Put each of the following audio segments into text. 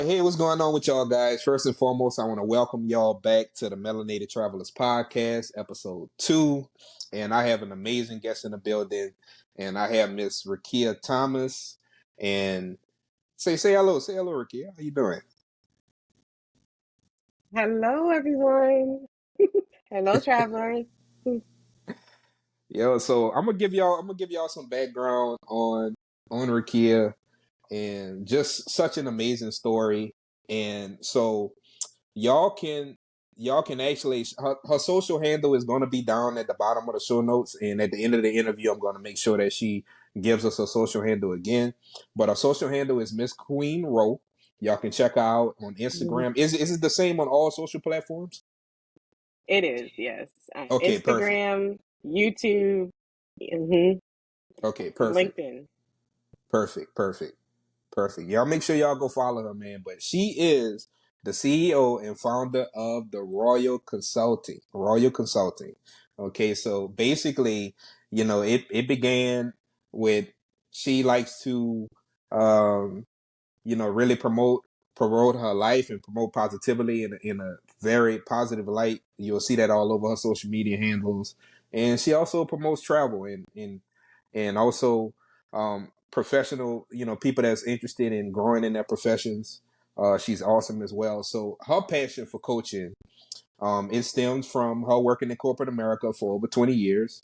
Hey, what's going on with y'all guys? First and foremost, I want to welcome y'all back to the Melanted Travelers Podcast, episode 2. And I have an amazing guest in the building. And I have Miss Rakia Thomas. And say hello. Say hello, Rakia. How you doing? Hello, everyone. Hello, travelers. Yo, so I'm gonna give y'all some background on Rakia and just such an amazing story. And so y'all can y'all can actually her social handle is going to be down at the bottom of the show notes, and at the end of the interview I'm going to make sure that she gives us her social handle again. But her social handle is Miss Queen Rowe. Y'all can check her out on Instagram. Is it the same on all social platforms? It is, yes. Okay, perfect. Instagram, YouTube, hmm Okay, perfect. LinkedIn. Perfect. Y'all make sure y'all go follow her, man. But she is the CEO and founder of the Royal Consulting. Royal Consulting. Okay, so basically, it began with she likes to really promote her life and promote positively in a very positive light. You'll see that all over her social media handles. And she also promotes travel and also professional, people that's interested in growing in their professions. She's awesome as well. So her passion for coaching, it stems from her working in corporate America for over 20 years.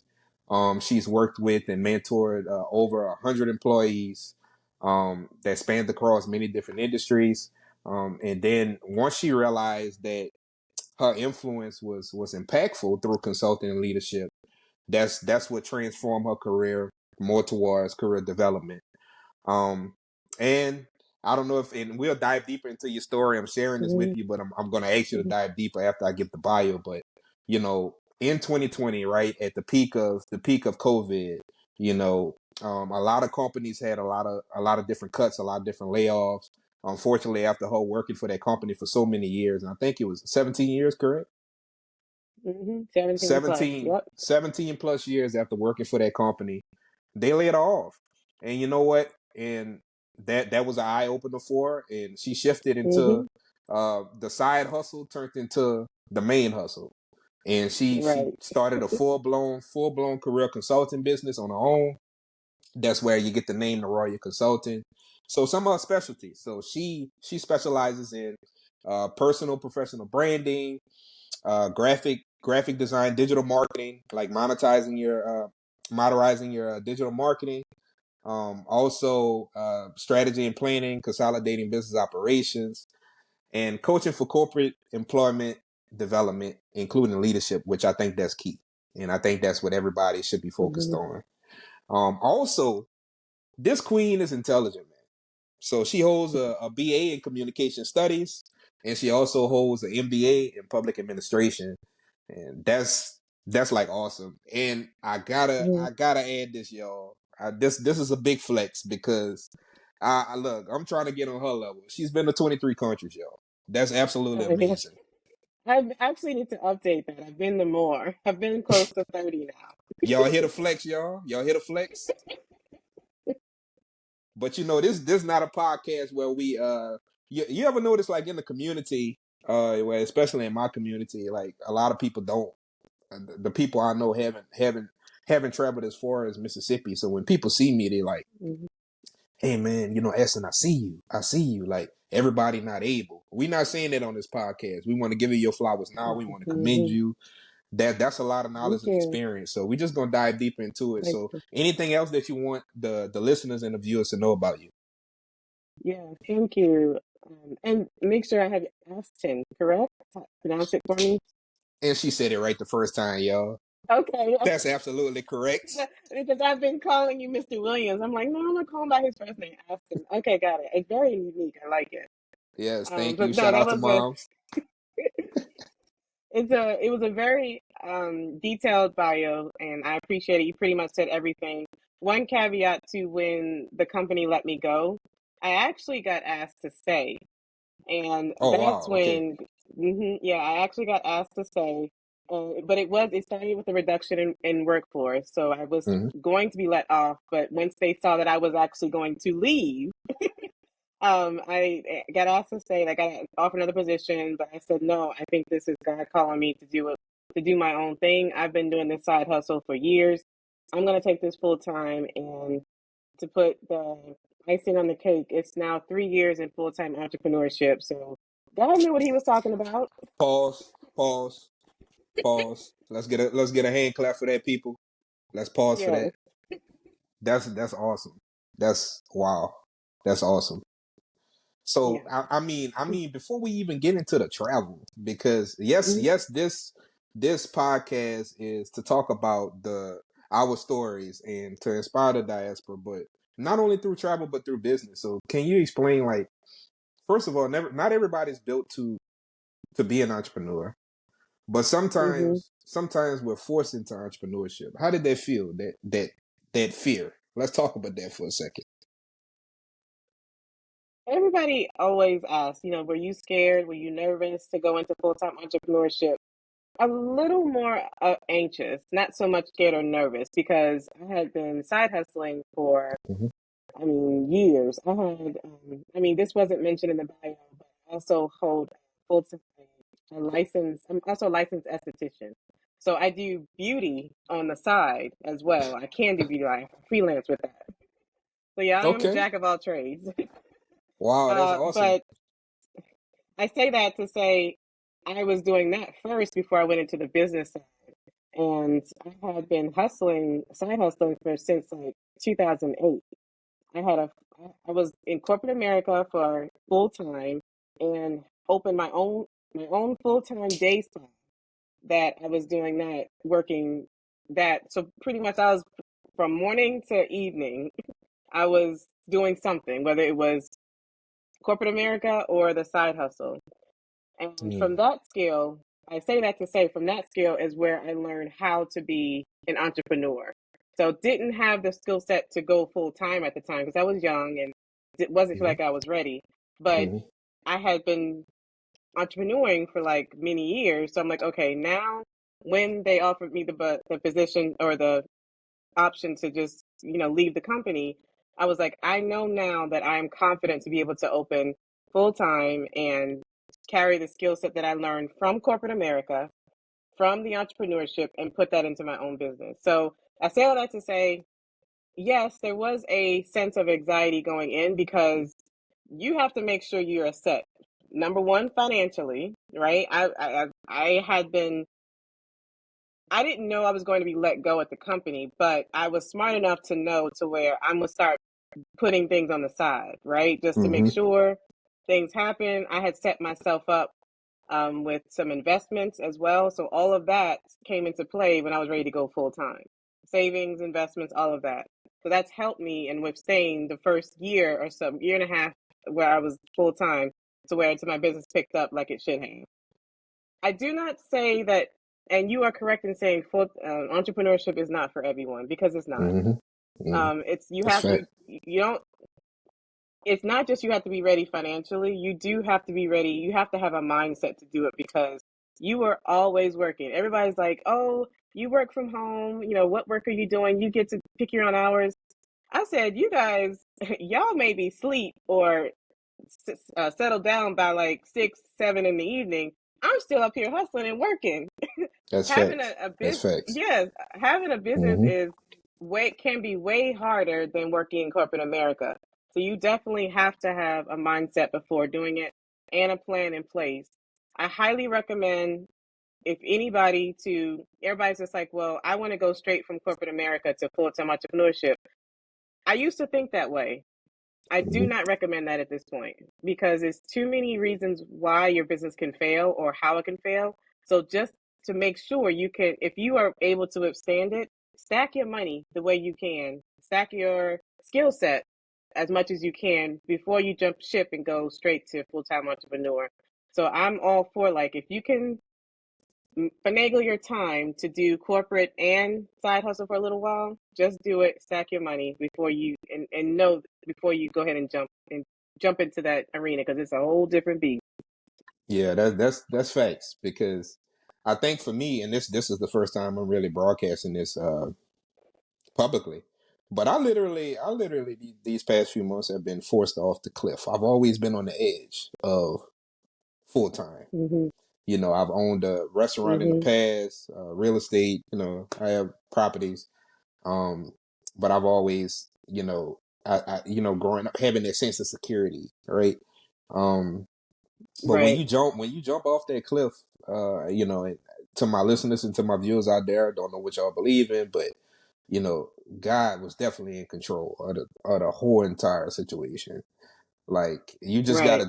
She's worked with and mentored over 100 employees that spanned across many different industries. And then once she realized that her influence was impactful through consulting and leadership, that's what transformed her career more towards career development. And I don't know and we'll dive deeper into your story. I'm sharing this with hmm you, but I'm going to ask you to dive deeper after I give the bio. But in 2020, right at the peak of COVID, a lot of companies had a lot of different cuts, a lot of different layoffs. Unfortunately, after her working for that company for so many years, and I think it was 17 years, correct? 17 plus. 17, Yep. 17 plus years after working for that company, they laid her off. And you know what? And that was an eye opener for her. And she shifted into hmm the side hustle turned into the main hustle. And she Right. started a full blown career consulting business on her own. That's where you get the name the Royal Consultant. So some of her specialties. So she specializes in personal professional branding, graphic design, digital marketing, like monetizing your digital marketing. Also strategy and planning, consolidating business operations, and coaching for corporate employment development, including leadership, which I think that's key, and I think that's what everybody should be focused hmm on. Also, this queen is intelligent, man. So she holds a BA in communication studies, and she also holds an MBA in public administration, and that's like awesome. And I gotta hmm I gotta add this, y'all. This is a big flex because I look. I'm trying to get on her level. She's been to 23 countries, y'all. That's absolutely amazing. I actually need to update that. I've been to more. I've been close to 30 now. Y'all hear the flex, y'all? Y'all hear the flex? But this not a podcast where we you ever notice like in the community, where especially in my community, like a lot of people don't the people I know haven't traveled as far as Mississippi. So when people see me, they like, hmm hey man, Essen, I see you. I see you. Like everybody not able. We're not saying that on this podcast. We want to give you your flowers now. We want to commend hmm you. That's a lot of Thank knowledge and you. experience. So we're just gonna dive deeper into it. Thank So you. anything else that you want the listeners and the viewers to know about you? Yeah, thank you. And make sure I have Aston, correct? Pronounce it for me. And she said it right the first time, y'all. Okay. That's absolutely correct. Because I've been calling you Mr. Williams. I'm like, no, I'm gonna call him by his first name, Aston. Okay, got it. It's very unique. I like it. Yes, thank you. But no, Shout that out to was a moms. it was a very detailed bio, and I appreciate it. You pretty much said everything. One caveat to when the company let me go, I actually got asked to stay. And Oh that's wow, okay. when, yeah, I actually got asked to stay. But it started with a reduction in workforce. So I was Hmm. going to be let off. But once they saw that I was actually going to leave, I got asked to stay. I got offered another position, but I said no. I think this is God calling me to do it, to do my own thing. I've been doing this side hustle for years. I'm gonna take this full time, and to put the icing on the cake, it's now 3 years in full time entrepreneurship. So God knew what He was talking about. Pause. Pause. Pause. Let's get a hand clap for that, people. Let's pause for Yes. that. That's awesome. That's wow. That's awesome. So Yeah. I mean, before we even get into the travel, because Mhm. this podcast is to talk about the our stories and to inspire the diaspora, but not only through travel but through business. So can you explain, like, first of all, not everybody's built to be an entrepreneur, but Mhm. sometimes we're forced into entrepreneurship. How did that feel? That fear. Let's talk about that for a second. Everybody always asks, were you scared? Were you nervous to go into full time entrepreneurship? A little more anxious, not so much scared or nervous, because I had been side hustling for, Mm-hmm. years. This wasn't mentioned in the bio, but I also hold full a license. I'm also a licensed esthetician. So I do beauty on the side as well. I can do beauty. I freelance with that. So yeah, I am a Okay. jack of all trades. Wow, that's awesome. But I say that to say I was doing that first before I went into the business side. And I had been side hustling for since like 2008. I had a, I was in corporate America for full time and opened my own full time day job that I was doing that working that. So pretty much I was from morning to evening, I was doing something, whether it was corporate America or the side hustle. And from Mm, that scale, I say that to say from that scale is where I learned how to be an entrepreneur. So didn't have the skill set to go full time at the time because I was young and it wasn't feel mhm, like I was ready. But mhm, I had been entrepreneuring for like many years. So I'm like, okay, now when they offered me the position or the option to just, leave the company, I was like, I know now that I'm confident to be able to open full time and carry the skill set that I learned from corporate America, from the entrepreneurship, and put that into my own business. So I say all that to say, yes, there was a sense of anxiety going in because you have to make sure you're set. Number one, financially, right? I had been I didn't know I was going to be let go at the company, but I was smart enough to know to where I'm gonna start putting things on the side, right? Just to make mhm. sure things happen. I had set myself up with some investments as well, so all of that came into play when I was ready to go full time. Savings, investments, all of that. So that's helped me in withstaying the first year or so, year and a half where I was full time to where to my business picked up like it should have. I do not say that, and you are correct in saying full entrepreneurship is not for everyone because it's not. Mhm. Mhm. It's you That's have fact. you don't. It's not just you have to be ready financially. You do have to be ready. You have to have a mindset to do it because you are always working. Everybody's like, "Oh, you work from home. What work are you doing? You get to pick your own hours." I said, "You guys, y'all maybe sleep or settle down by like 6, 7 in the evening. I'm still up here hustling and working." That's having facts. a That's business, facts. yes, having a business Mhm. is way can be way harder than working in corporate America. So you definitely have to have a mindset before doing it and a plan in place. I highly recommend if anybody to everybody's just like, well, I want to go straight from corporate America to full-time entrepreneurship. I used to think that way. I do Mhm. not recommend that at this point because there's too many reasons why your business can fail or how it can fail. So just to make sure you can, if you are able to withstand it, stack your money the way you can, stack your skill set as much as you can before you jump ship and go straight to full time entrepreneur. So I'm all for like if you can finagle your time to do corporate and side hustle for a little while, just do it, stack your money before you and know before you go ahead and jump into that arena because it's a whole different beast. Yeah, that's facts, because I think for me, and this is the first time I'm really broadcasting this publicly. But I literally these past few months have been forced off the cliff. I've always been on the edge of full time. Mm-hmm. I've owned a restaurant in the Mm-hmm. past, real estate. I have properties. Um, but I've always, growing up having that sense of security, right? Um, but when Right. you jump off that cliff, and to my listeners and to my viewers out there, I don't know what y'all believe in, but you know, God was definitely in control of the whole entire situation. Like Right.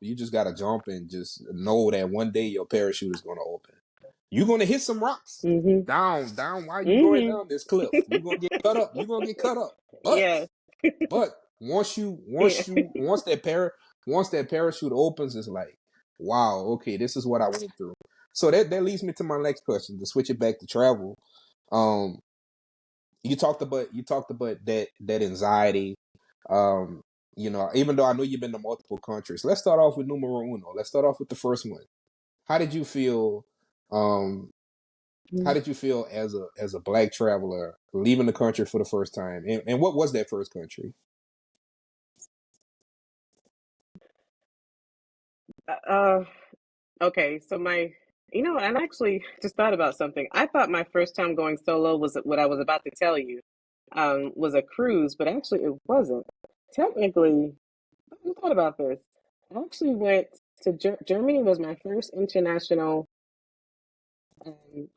you just gotta jump and just know that one day your parachute is gonna open. You're gonna hit some rocks Mm-hmm. down while you going Mm-hmm. down this cliff. You're gonna get cut up. You're gonna get cut up. But Yeah. but once you Yeah. once you once that parachute opens, it's like, wow, okay, this is what I went through. So that leads me to my next question, to switch it back to travel. Um you talked about that anxiety. Um, even though I know you've been to multiple countries, let's start off with numero uno. Let's start off with the first one. How did you feel? Um, how did you feel as a black traveler leaving the country for the first time? And what was that first country? Uh, okay. So and I actually just thought about something. I thought my first time going solo was what I was about to tell you, was a cruise, but actually it wasn't. Technically, I thought about this. I actually went to Germany was my first international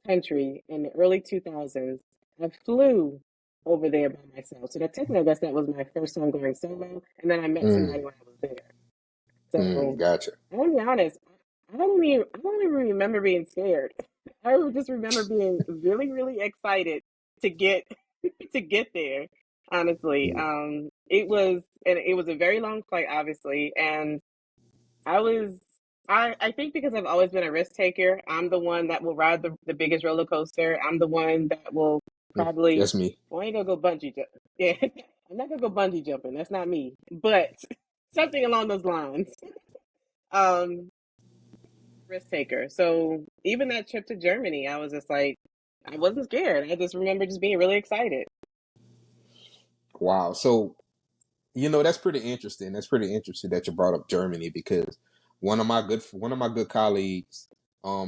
country in the early 2000s. I flew over there by myself. So that technically, I guess that was my first time going solo. And then I met Mm, somebody when I was there. So gotcha. I'm gonna be honest, I don't even remember being scared. I just remember being really, really excited to get to get there. Honestly, Mm, it was a very long flight, obviously, and I was I think because I've always been a risk taker, I'm the one that will ride the biggest roller coaster. I'm the one that will probably that's me. well, I ain't gonna go bungee jump. Yeah, I'm not gonna go bungee jumping. That's not me. But something along those lines. Um, risk taker. So even that trip to Germany, I was just like, I wasn't scared. I just remember just being really excited. Wow. So that's pretty interesting. That's pretty interesting that you brought up Germany, because one of my good colleagues,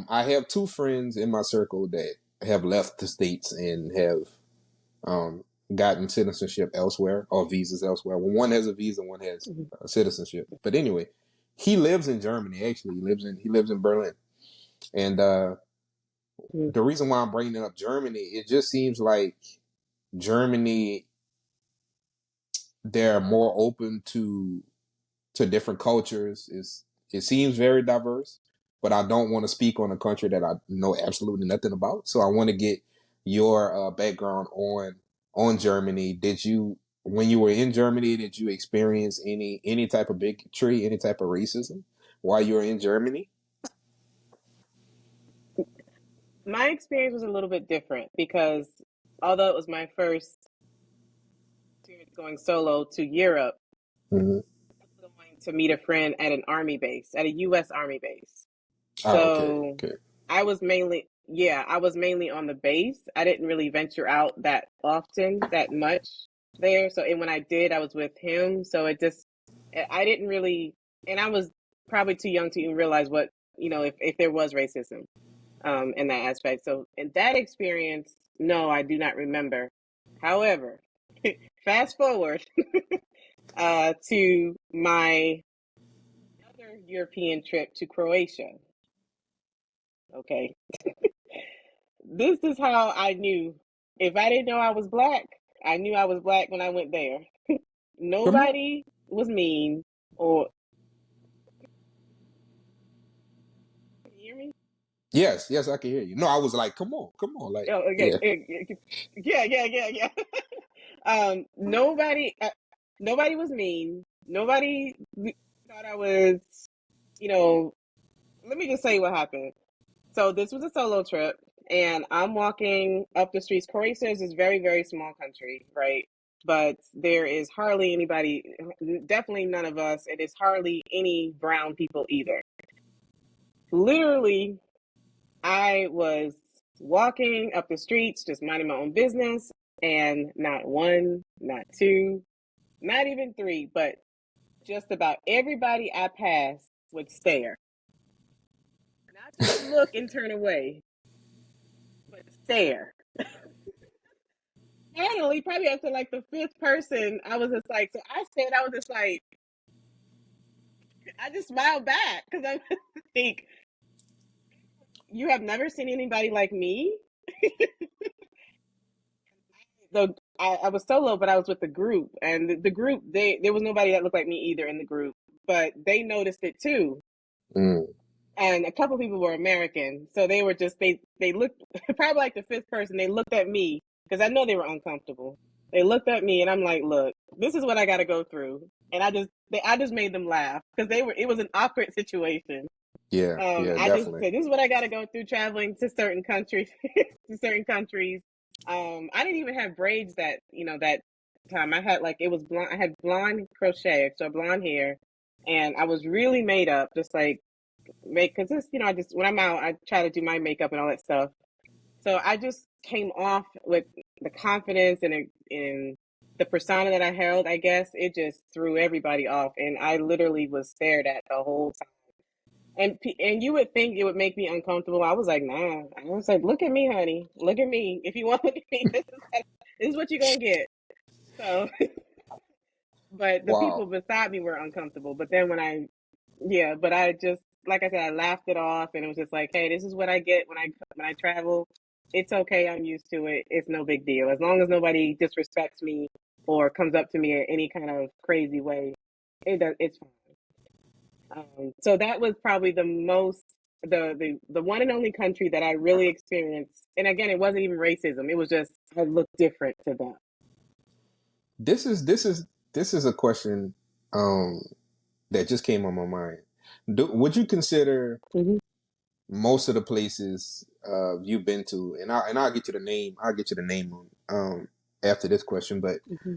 I have two friends in my circle that have left the states and have um gotten citizenship elsewhere, or visas elsewhere. Well, one has a visa, one has Mhm. citizenship. But anyway, he lives in Germany. Actually, he lives in Berlin, and Mhm. the reason why I'm bringing up Germany, it just seems like Germany, they're more open to different cultures. It seems very diverse, but I don't want to speak on a country that I know absolutely nothing about. So I want to get your background on Germany. When you were in Germany, did you experience any type of bigotry, any type of racism while you were in Germany? My experience was a little bit different because although it was my first experience going solo to Europe, Hmm. going to meet a friend at an army base, at a U.S. Army base. Oh, okay, So okay. I was mainly on the base. I didn't really venture out that often, that much there. So, and when I did, I was with him. So I didn't really, and I was probably too young to even realize what, if there was racism, in that aspect. So, in that experience, no, I do not remember. However, fast forward to my other European trip to Croatia. Okay. This is how I knew. If I didn't know I was black, I knew I was black when I went there. Come on. Nobody was mean or can you hear me? Yes, yes, I can hear you. No, I was like, come on, like, Oh, okay. yeah. Yeah, yeah, yeah, yeah. Nobody was mean. Nobody thought I was, you know, let me just say what happened. So this was a solo trip, and I'm walking up the streets. Croatia is this very, very small country, right? But there is hardly anybody, definitely none of us. It is hardly any brown people either. Literally, I was walking up the streets, just minding my own business. And not one, not two, not even three, but just about everybody I passed would stare. Not just look and turn away, but stare. Finally, probably after like the fifth person, I was just like, so I said, I was just like, I just smiled back because I'm like, you have never seen anybody like me. I was solo, but I was with the group, and the group there was nobody that looked like me either in the group, but they noticed it too. Mm. And a couple people were American, so they were just they looked probably like the fifth person. They looked at me because I know they were uncomfortable. They looked at me, and I'm like, "Look, this is what I got to go through." And I just made them laugh because they were it was an awkward situation. Yeah, yeah, I just definitely. said, "This is what I got to go through traveling to certain countries, to certain countries." I didn't even have braids that time. I had like it was blonde. I had blonde crochet, so blonde hair, and I was really made up, just like make because this I just when I'm out I try to do my makeup and all that stuff. So I just came off with the confidence and the persona that I held. I guess it just threw everybody off, and I literally was stared at the whole time. And you would think it would make me uncomfortable. I was like, nah. I was like, look at me, honey. Look at me. If you want to look at me, this is what you're gonna get. So, but the people Wow. beside me were uncomfortable. But then yeah, but I just like I said, I laughed it off, and it was just like, hey, this is what I get when I travel. It's okay. I'm used to it. It's no big deal as long as nobody disrespects me or comes up to me in any kind of crazy way. It's fine. So that was probably the one and only country that I really experienced. And again, it wasn't even racism. It was just I looked different to them. This is this is this is a question um that just came on my mind. Would you consider Hmm. most of the places you've been to, and I'll get you the name. I'll get you the name on after this question. But Hmm.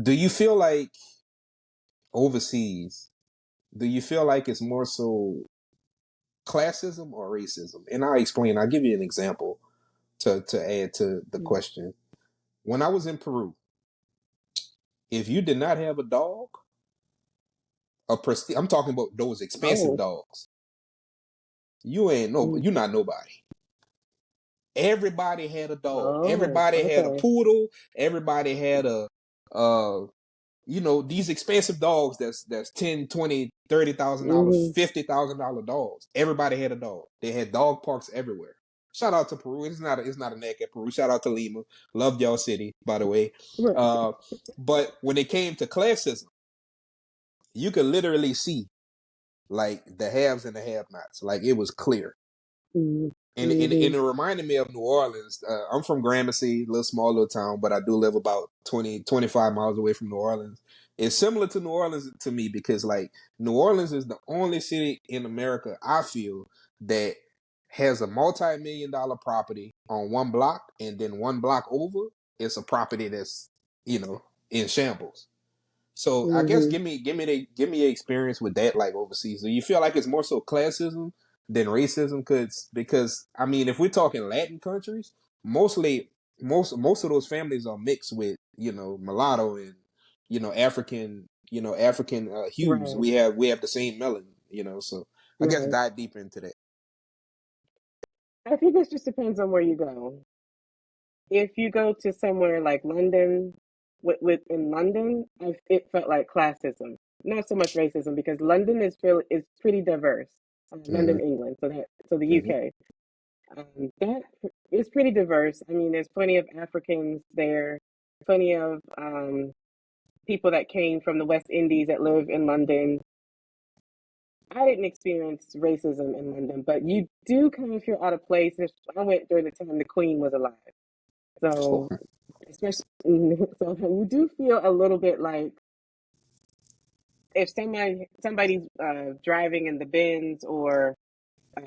do you feel like overseas? Do you feel like it's more so classism or racism? And I'll explain. I'll give you an example to add to the question. When I was in Peru, if you did not have a dog, I'm talking about those expensive Oh, dogs. You ain't no, mm, you're not nobody. Everybody had a dog. oh, Everybody had a okay. poodle. Everybody had uh, these expensive dogs that's 10, 20, $30,000, Hmm. $50,000 dogs. Everybody had a dog. They had dog parks everywhere. Shout out to Peru. It's not a neck at Peru. Shout out to Lima. Loved y'all city, by the way. Right. Uh, but when it came to classism, you could literally see like the haves and the have-nots. Like it was clear. Hmm. And Hmm. it reminded me of New Orleans. I'm from Gramercy, a little small little town, but I do live about 25 miles away from New Orleans. It's similar to New Orleans to me because like New Orleans is the only city in America I feel that has a multi-million-dollar property on one block, and then one block over it's a property that's in shambles. So I guess Hmm. give me your experience with that, like overseas. Do you feel like it's more so classism than racism? Because I mean, if we're talking Latin countries, mostly most of those families are mixed with mulatto and African hues. Right. We have the same melanin. So I guess Right. dive deeper into that. I think it just depends on where you go. If you go to somewhere like London, with in London, it felt like classism, not so much racism, because London is pretty diverse. Mm-hmm. London, England, so the Mm-hmm. UK, that is pretty diverse. I mean, there's plenty of Africans there, plenty of people that came from the West Indies that live in London. I didn't experience racism in London, but you do kind of feel out of place. I went during the time the Queen was alive. So especially so you do feel a little bit like if somebody's driving in the Benz or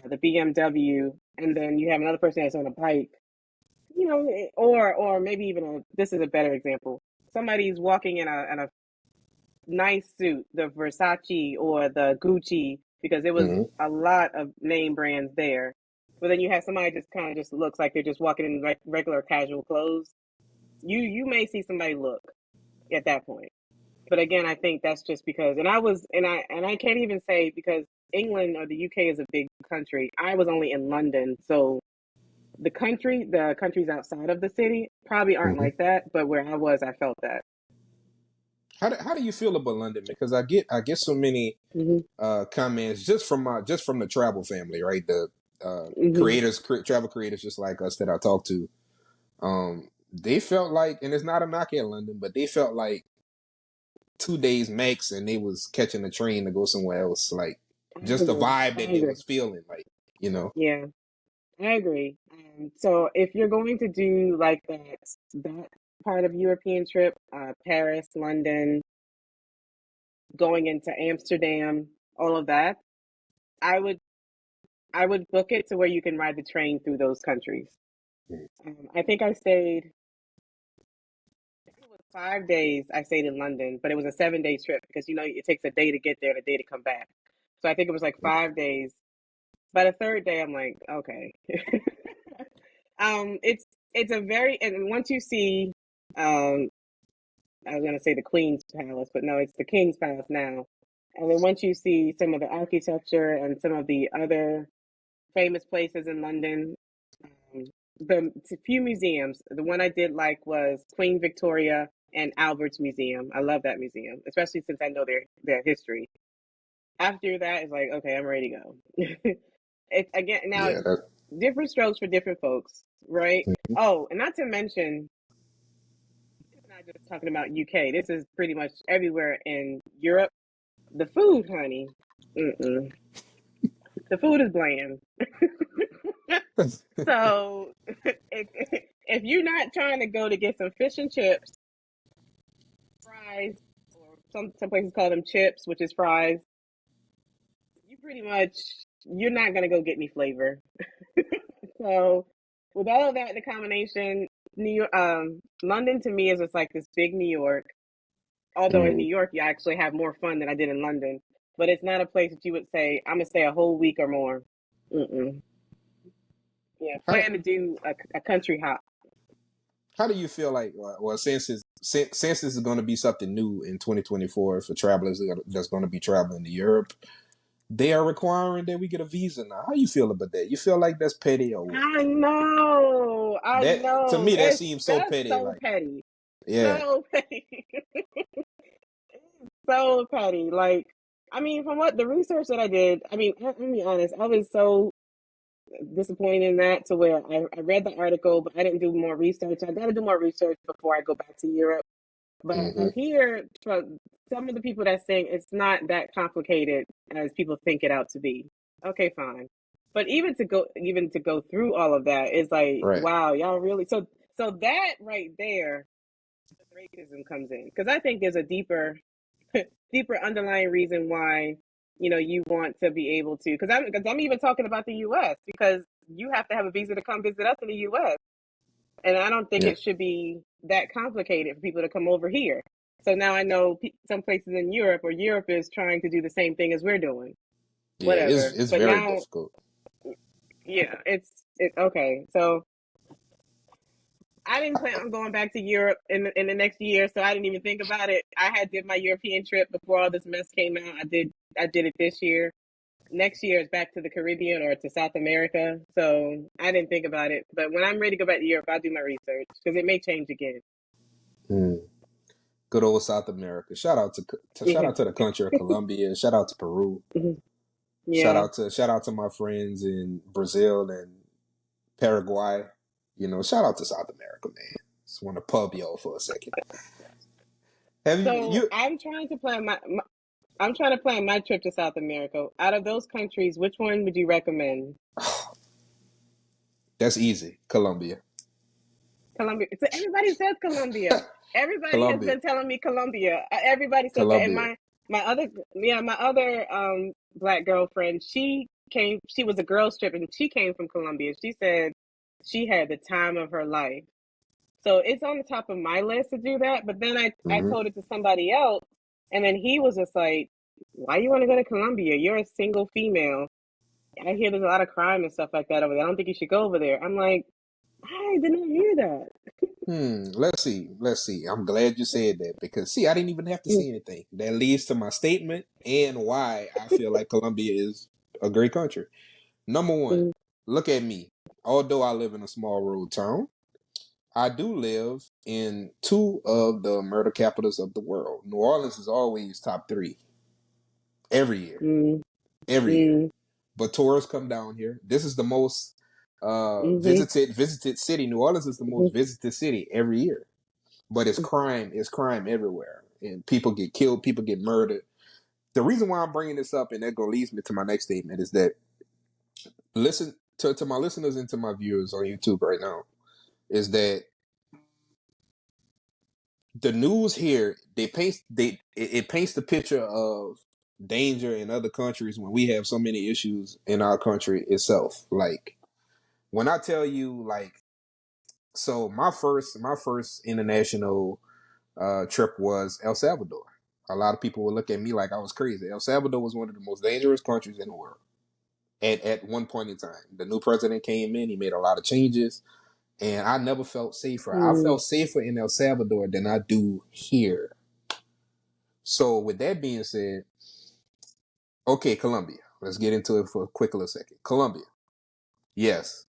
the BMW, and then you have another person that's on a bike, or maybe even this is a better example. Somebody's walking in a nice suit, the Versace or the Gucci, because there was Mm-hmm. a lot of name brands there. But then you have somebody just kind of just looks like they're just walking in regular casual clothes. You may see somebody look at that point. But again, I think that's just because, and I can't even say because England or the UK is a big country. I was only in London, so the countries outside of the city probably aren't Mm-hmm. like that. But where I was, I felt that. How do you feel about London? Because I get so many Hmm. comments just from the travel family, right? The Hmm. travel creators, just like us that I talk to. They felt like, and it's not a knock at London, but they felt like 2 days max, and they was catching a train to go somewhere else. Like I just the agree. vibe I that they agree. was feeling, like. Yeah, I agree. So if you're going to do like that part of European trip, Paris, London, going into Amsterdam, all of that, I would I would book it to where you can ride the train through those countries. I think I stayed. It was 5 days. I stayed in London, but it was a 7 day trip because it takes a day to get there and a day to come back. So I think it was like 5 days. By the third day, I'm like, okay. It's a very and once you see, um, I was gonna say the Queen's Palace, but no, it's the King's Palace now. And then once you see some of the architecture and some of the other famous places in London, um, the few museums. The one I did like was Queen Victoria and Albert's Museum. I love that museum, especially since I know their history. After that, it's like, okay, I'm ready to go. It's again now Yeah, that. different strokes for different folks, right? Oh, and not to mention, this is not just talking about UK. This is pretty much everywhere in Europe. The food, honey, mm-mm. The food is bland. So if if you're not trying to go to get some fish and chips, fries, or some places call them chips, which is fries, you pretty much you're not gonna go get any flavor. So with all of that in the combination, New York, London to me is just like this big New York. Although in Mm. New York you actually have more fun than I did in London, but it's not a place that you would say I'm gonna stay a whole week or more. Mm-mm. Yeah, How do plan to do a country hop. how do you feel like? Well, since this is going to be something new in 2024 for travelers that's going to be traveling to Europe, they are requiring that we get a visa now. How you feel about that? You feel like that's petty or what? I know, I That to know. me that seems so That's petty. so Like, petty, yeah. so petty, so petty. Like, I mean, from what the research that I did, I mean, let me be honest, I was so disappointed in that to where I read the article, but I didn't do more research. I got to do more research before I go back to Europe. But I Hmm. hear from some of the people that saying it's not that complicated as people think it out to be. Okay, fine. But even to go through all of that is like, Right. wow, y'all really so that right there, the racism comes in because I think there's a deeper underlying reason why you want to be able to because I'm even talking about the U.S. because you have to have a visa to come visit us in the U.S. And I don't think Yeah. it should be that complicated for people to come over here. So now I know some places in Europe or Europe is trying to do the same thing as we're doing. Yeah. It's Whatever. it's But very now, difficult. yeah, it's okay. So I didn't plan on going back to Europe in the next year, so I didn't even think about it. I had did my European trip before all this mess came out. I did it this year. Next year is back to the Caribbean or to South America. So I didn't think about it. But when I'm ready to go back to Europe, I'll do my research because it may change again. Mm. Good old South America. Shout Yeah. out to the country of Colombia. Shout out to Peru. Yeah. Shout out to my friends in Brazil and Paraguay. Shout out to South America, man. Just want to pub y'all for a second. Have you So you? I'm trying to plan my trip to South America. Out of those countries, which one would you recommend? That's easy. Colombia. Colombia. So everybody says Colombia. Everybody has Colombia. been telling me Colombia. Everybody says that. And Colombia. my other black girlfriend, she was a girls trip and she came from Colombia. She said she had the time of her life. So it's on the top of my list to do that. But then I Hmm. told it to somebody else, and then he was just like, "Why you want to go to Colombia? You're a single female. I hear there's a lot of crime and stuff like that over there. I don't think you should go over there." I'm like, I did not hear that. Let's see. Let's see. I'm glad you said that because see, I didn't even have to say anything. That leads to my statement and why I feel like Colombia is a great country. Number one, look at me. Although I live in a small rural town, I do live in two of the murder capitals of the world. New Orleans is always top three every year. Mm, Every year. mm, But tourists come down here. This is the most mm-hmm, visited city. New Orleans is the mm-hmm, most visited city every year. But it's crime everywhere. And people get killed, people get murdered. The reason why I'm bringing this up, and that leads me to my next statement, is that listen to my listeners and to my viewers on YouTube right now, is that the news here it paints the picture of danger in other countries when we have so many issues in our country itself. Like when I tell you, like, so my first international trip was El Salvador. A lot of people would look at me like I was crazy. El Salvador was one of the most dangerous countries in the world at one point in time. The new president came in, he made a lot of changes, and I never felt safer. I mm, felt safer in El Salvador than I do here. So with that being said, okay, Colombia. Let's get into it for a quick little second. Colombia. Yes.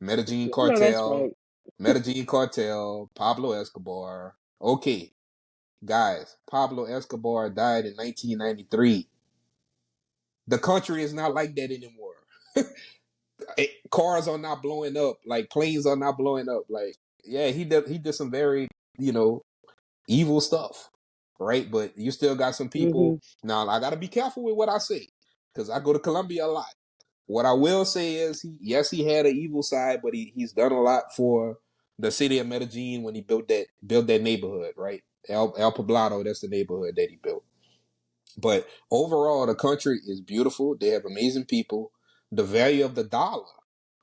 Medellin no, that's cartel. right. Medellin cartel. Pablo Escobar. Okay. Guys, Pablo Escobar died in 1993. The country is not like that anymore. Cars are not blowing up. Like planes are not blowing up. Like, yeah, he did some very, you know, evil stuff, right? But you still got some Mm-hmm, people. Now, I got to be careful with what I say because I go to Colombia a lot. What I will say is, he had an evil side, but he's done a lot for the city of Medellin when he built that neighborhood, right? El Poblado, that's the neighborhood that he built. But overall, the country is beautiful. They have amazing people. The value of the dollar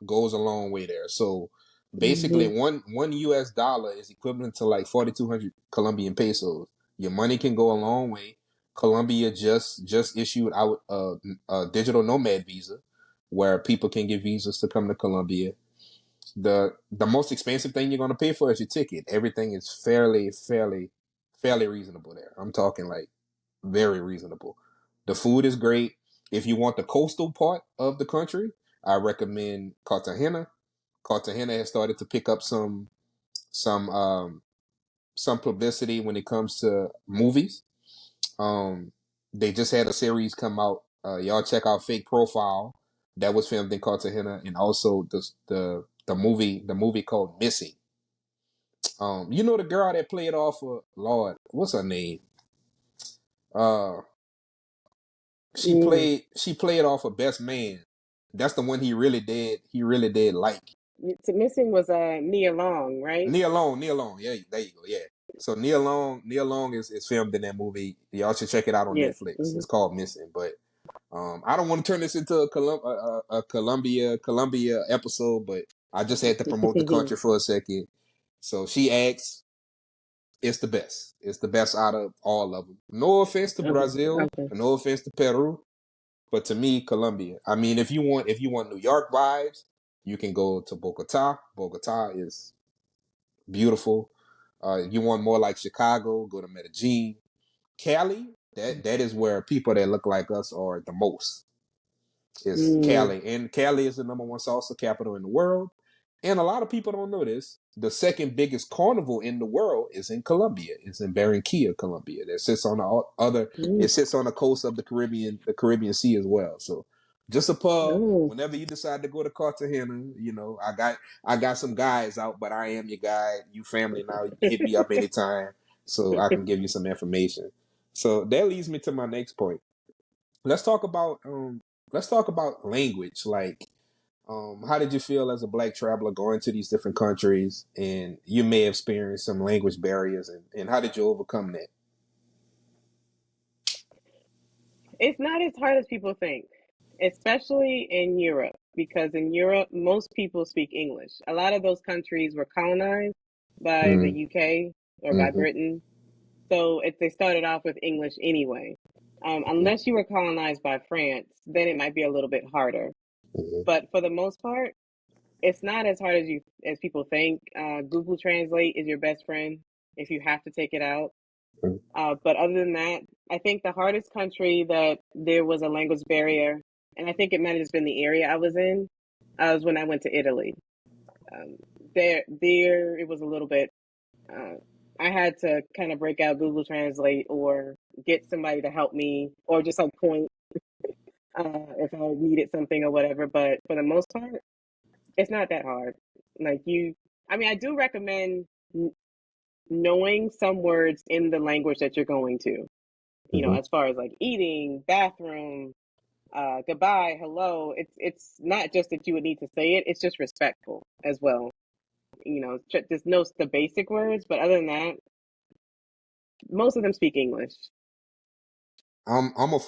goes a long way there. So basically, mm-hmm, one U.S. dollar is equivalent to like 4,200 Colombian pesos. Your money can go a long way. Colombia just issued out a digital nomad visa, where people can get visas to come to Colombia. The most expensive thing you're going to pay for is your ticket. Everything is fairly reasonable there. I'm talking like very reasonable. The food is great. If you want the coastal part of the country, I recommend Cartagena. Cartagena has started to pick up some um, some publicity when it comes to movies. Um, they just had a series come out. Y'all check out Fake Profile that was filmed in Cartagena, and also the movie called Missing. You know the girl that played off of Lord, what's her name? Uh, she mm. played off of Best Man. That's the one he really did. He really did like. Missing was Nia Long, right? Neil Long. Yeah, there you go. Yeah. So Neil Long is filmed in that movie. Y'all should check it out on Yes. Netflix. Mm-hmm. It's called Missing. But I don't want to turn this into a Columbia episode, but I just had to promote the country for a second. So she asks, it's the best. It's the best out of all of them. No offense to Okay. Brazil, Okay. no offense to Peru, but to me, Colombia. I mean, if you want New York vibes, you can go to Bogota. Bogota is beautiful. If you want more like Chicago, go to Medellin. Cali, that is where people that look like us are the most. Is Mm, Cali. And Cali is the number one salsa capital in the world. And a lot of people don't know this. The second biggest carnival in the world is in Colombia. It's in Barranquilla, Colombia. That sits on mm. it sits on the coast of the Caribbean Sea as well. So just a pub. Oh. Whenever you decide to go to Cartagena, I got some guys out, but I am your guy. You family now. You can hit me up anytime so I can give you some information. So that leads me to my next point. Let's talk about language. Like, how did you feel as a black traveler going to these different countries, and you may have experienced some language barriers, and how did you overcome that? It's not as hard as people think, especially in Europe, because in Europe, most people speak English. A lot of those countries were colonized by the Mm-hmm. UK or by Mm-hmm. Britain. So they started off with English anyway. Unless you were colonized by France, then it might be a little bit harder. Mm-hmm. But for the most part, it's not as hard as people think. Google Translate is your best friend if you have to take it out. But other than that, I think the hardest country that there was a language barrier, and I think it might have just been the area I was in, was when I went to Italy. Um, there it was a little bit. Uh, I had to kind of break out Google Translate or get somebody to help me, or just like point if I needed something or whatever. But for the most part, it's not that hard. Like I mean, I do recommend knowing some words in the language that you're going to. Mm-hmm. As far as like eating, bathroom, goodbye, hello. It's not just that you would need to say it; it's just respectful as well. Just knows the basic words, but other than that, most of them speak English. I'm a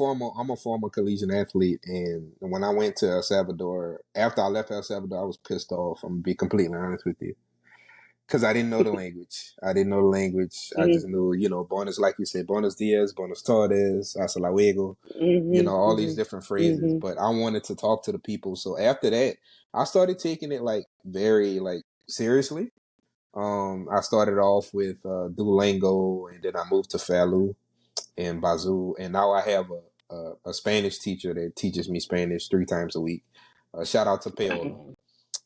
former collegiate athlete, and when I went to El Salvador, after I left El Salvador, I was pissed off. I'm gonna be completely honest with you, because I didn't know the language. I didn't know the language. I Hmm. just knew, Buenos, like you said, Buenos Dias, Buenos Tardes, Hasta luego, Hmm. all these Hmm. different phrases. Hmm. But I wanted to talk to the people. So after that, I started taking it like very like seriously. I started off with Duolingo, and then I moved to Falu and Bazoo, and now I have a Spanish teacher that teaches me Spanish 3 times a week. Shout out to Paola. Wow.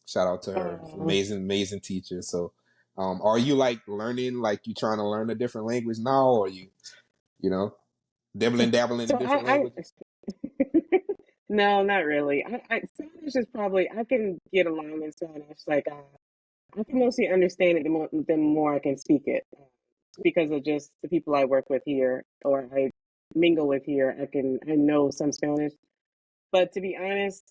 Shout out to her. Amazing, amazing teacher. So, are you like learning, like you trying to learn a different language now, or you know, dabbling in So different I languages? no, not really. Spanish is probably I can get along in Spanish. Like I can mostly understand it the more I can speak it because of just the people I work with here or I mingle with here. I know some Spanish, but to be honest,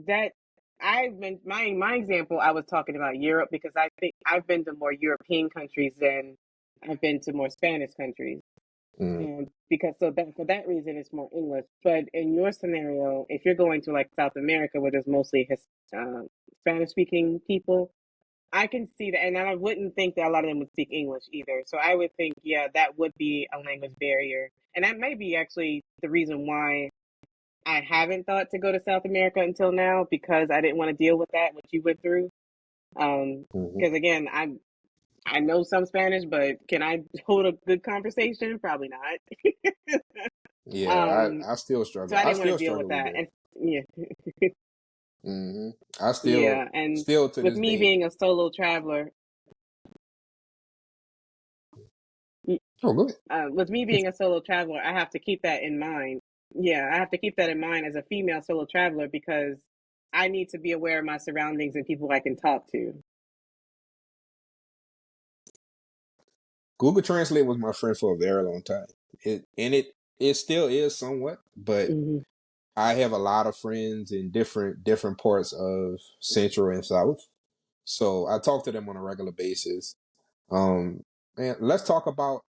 that I've been my example. I was talking about Europe because I think I've been to more European countries than I've been to more Spanish countries. Mm, Because so that for that reason it's more English. But in your scenario, if you're going to like South America where there's mostly Spanish speaking people, I can see that, and I wouldn't think that a lot of them would speak English either. So I would think, yeah, that would be a language barrier, and that may be actually the reason why I haven't thought to go to South America until now because I didn't want to deal with that what you went through. hmm. Because again, I know some Spanish, but can I hold a good conversation? Probably not. Yeah, Um, I still so struggle. I I didn't want to still deal with struggle with that, that. and yeah, Hmm. I yeah, and still to with this me day. being a solo traveler, Oh, go ahead. with me being a solo traveler, I have to keep that in mind. Yeah, I have to keep that in mind as a female solo traveler because I need to be aware of my surroundings and people I can talk to. Google Translate was my friend for a very long time. It still is somewhat, but Hmm. I have a lot of friends in different parts of Central and South, so I talk to them on a regular basis. And let's talk about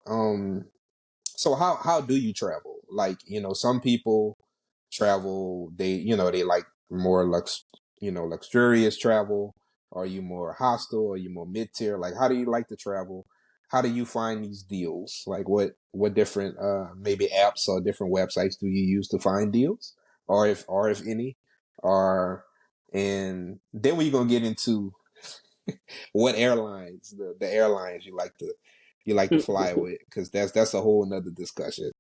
um. So how do you travel? Like some people travel. They like more luxurious travel. Are you more hostel? Are you more mid tier? Like how do you like to travel? How do you find these deals? Like what different maybe apps or different websites do you use to find deals, or if any, or and then we're gonna get into what airlines the airlines you like to fly with, because that's a whole nother discussion.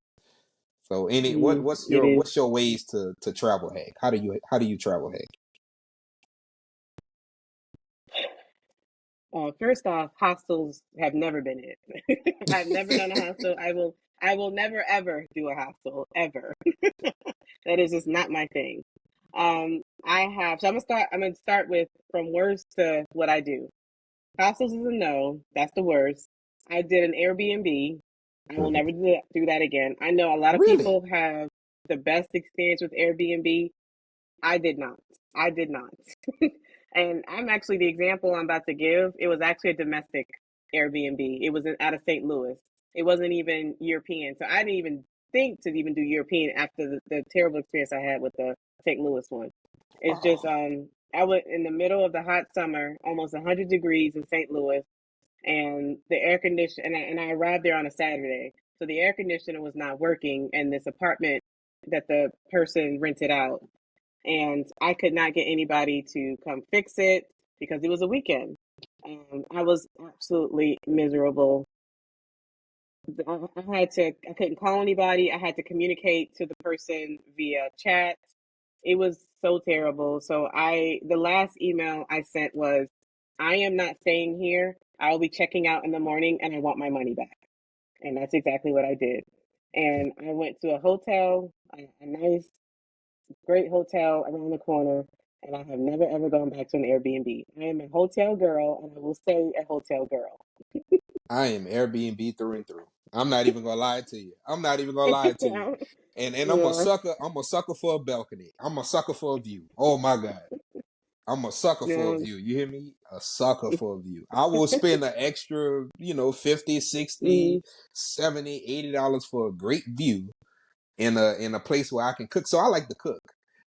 So what's It your is. what's your ways to travel hack? How do you travel hack? First off, hostels have never been it. I've never done a hostel. I will never ever do a hostel ever. That is just not my thing. I have. So I'm gonna start with from worst to what I do. Hostels is a no. That's the worst. I did an Airbnb. I will Mhm. never do that again. I know a lot of Really? people have the best experience with Airbnb. I did not. I did not. And I'm actually the example I'm about to give. It was actually a domestic Airbnb. It was out of St. Louis. It wasn't even European. So I didn't even think to even do European after the terrible experience I had with the St. Louis one. It's just Oh, I was in the middle of the hot summer, almost 100 degrees in St. Louis, and the air condition and I arrived there on a Saturday. So the air conditioner was not working in this apartment that the person rented out, and I could not get anybody to come fix it because it was a weekend. I was absolutely miserable. I couldn't call anybody. I had to communicate to the person via chat. It was so terrible. So the last email I sent was, I am not staying here. I'll be checking out in the morning and I want my money back. And that's exactly what I did. And I went to a hotel, a nice, great hotel around the corner, and I have never ever gone back to an Airbnb. I am a hotel girl and I will stay a hotel girl. I am Airbnb through and through. I'm not even gonna lie to you. I'm not even gonna lie to you. And I'm a Yeah. sucker. I'm a sucker for a balcony. I'm a sucker for a view. Oh my god. I'm a sucker for a Yeah. view. You hear me? A sucker for a view. I will spend an extra, 50, 60, Mm, 70, $80 for a great view in a place where I can cook. So I like to cook.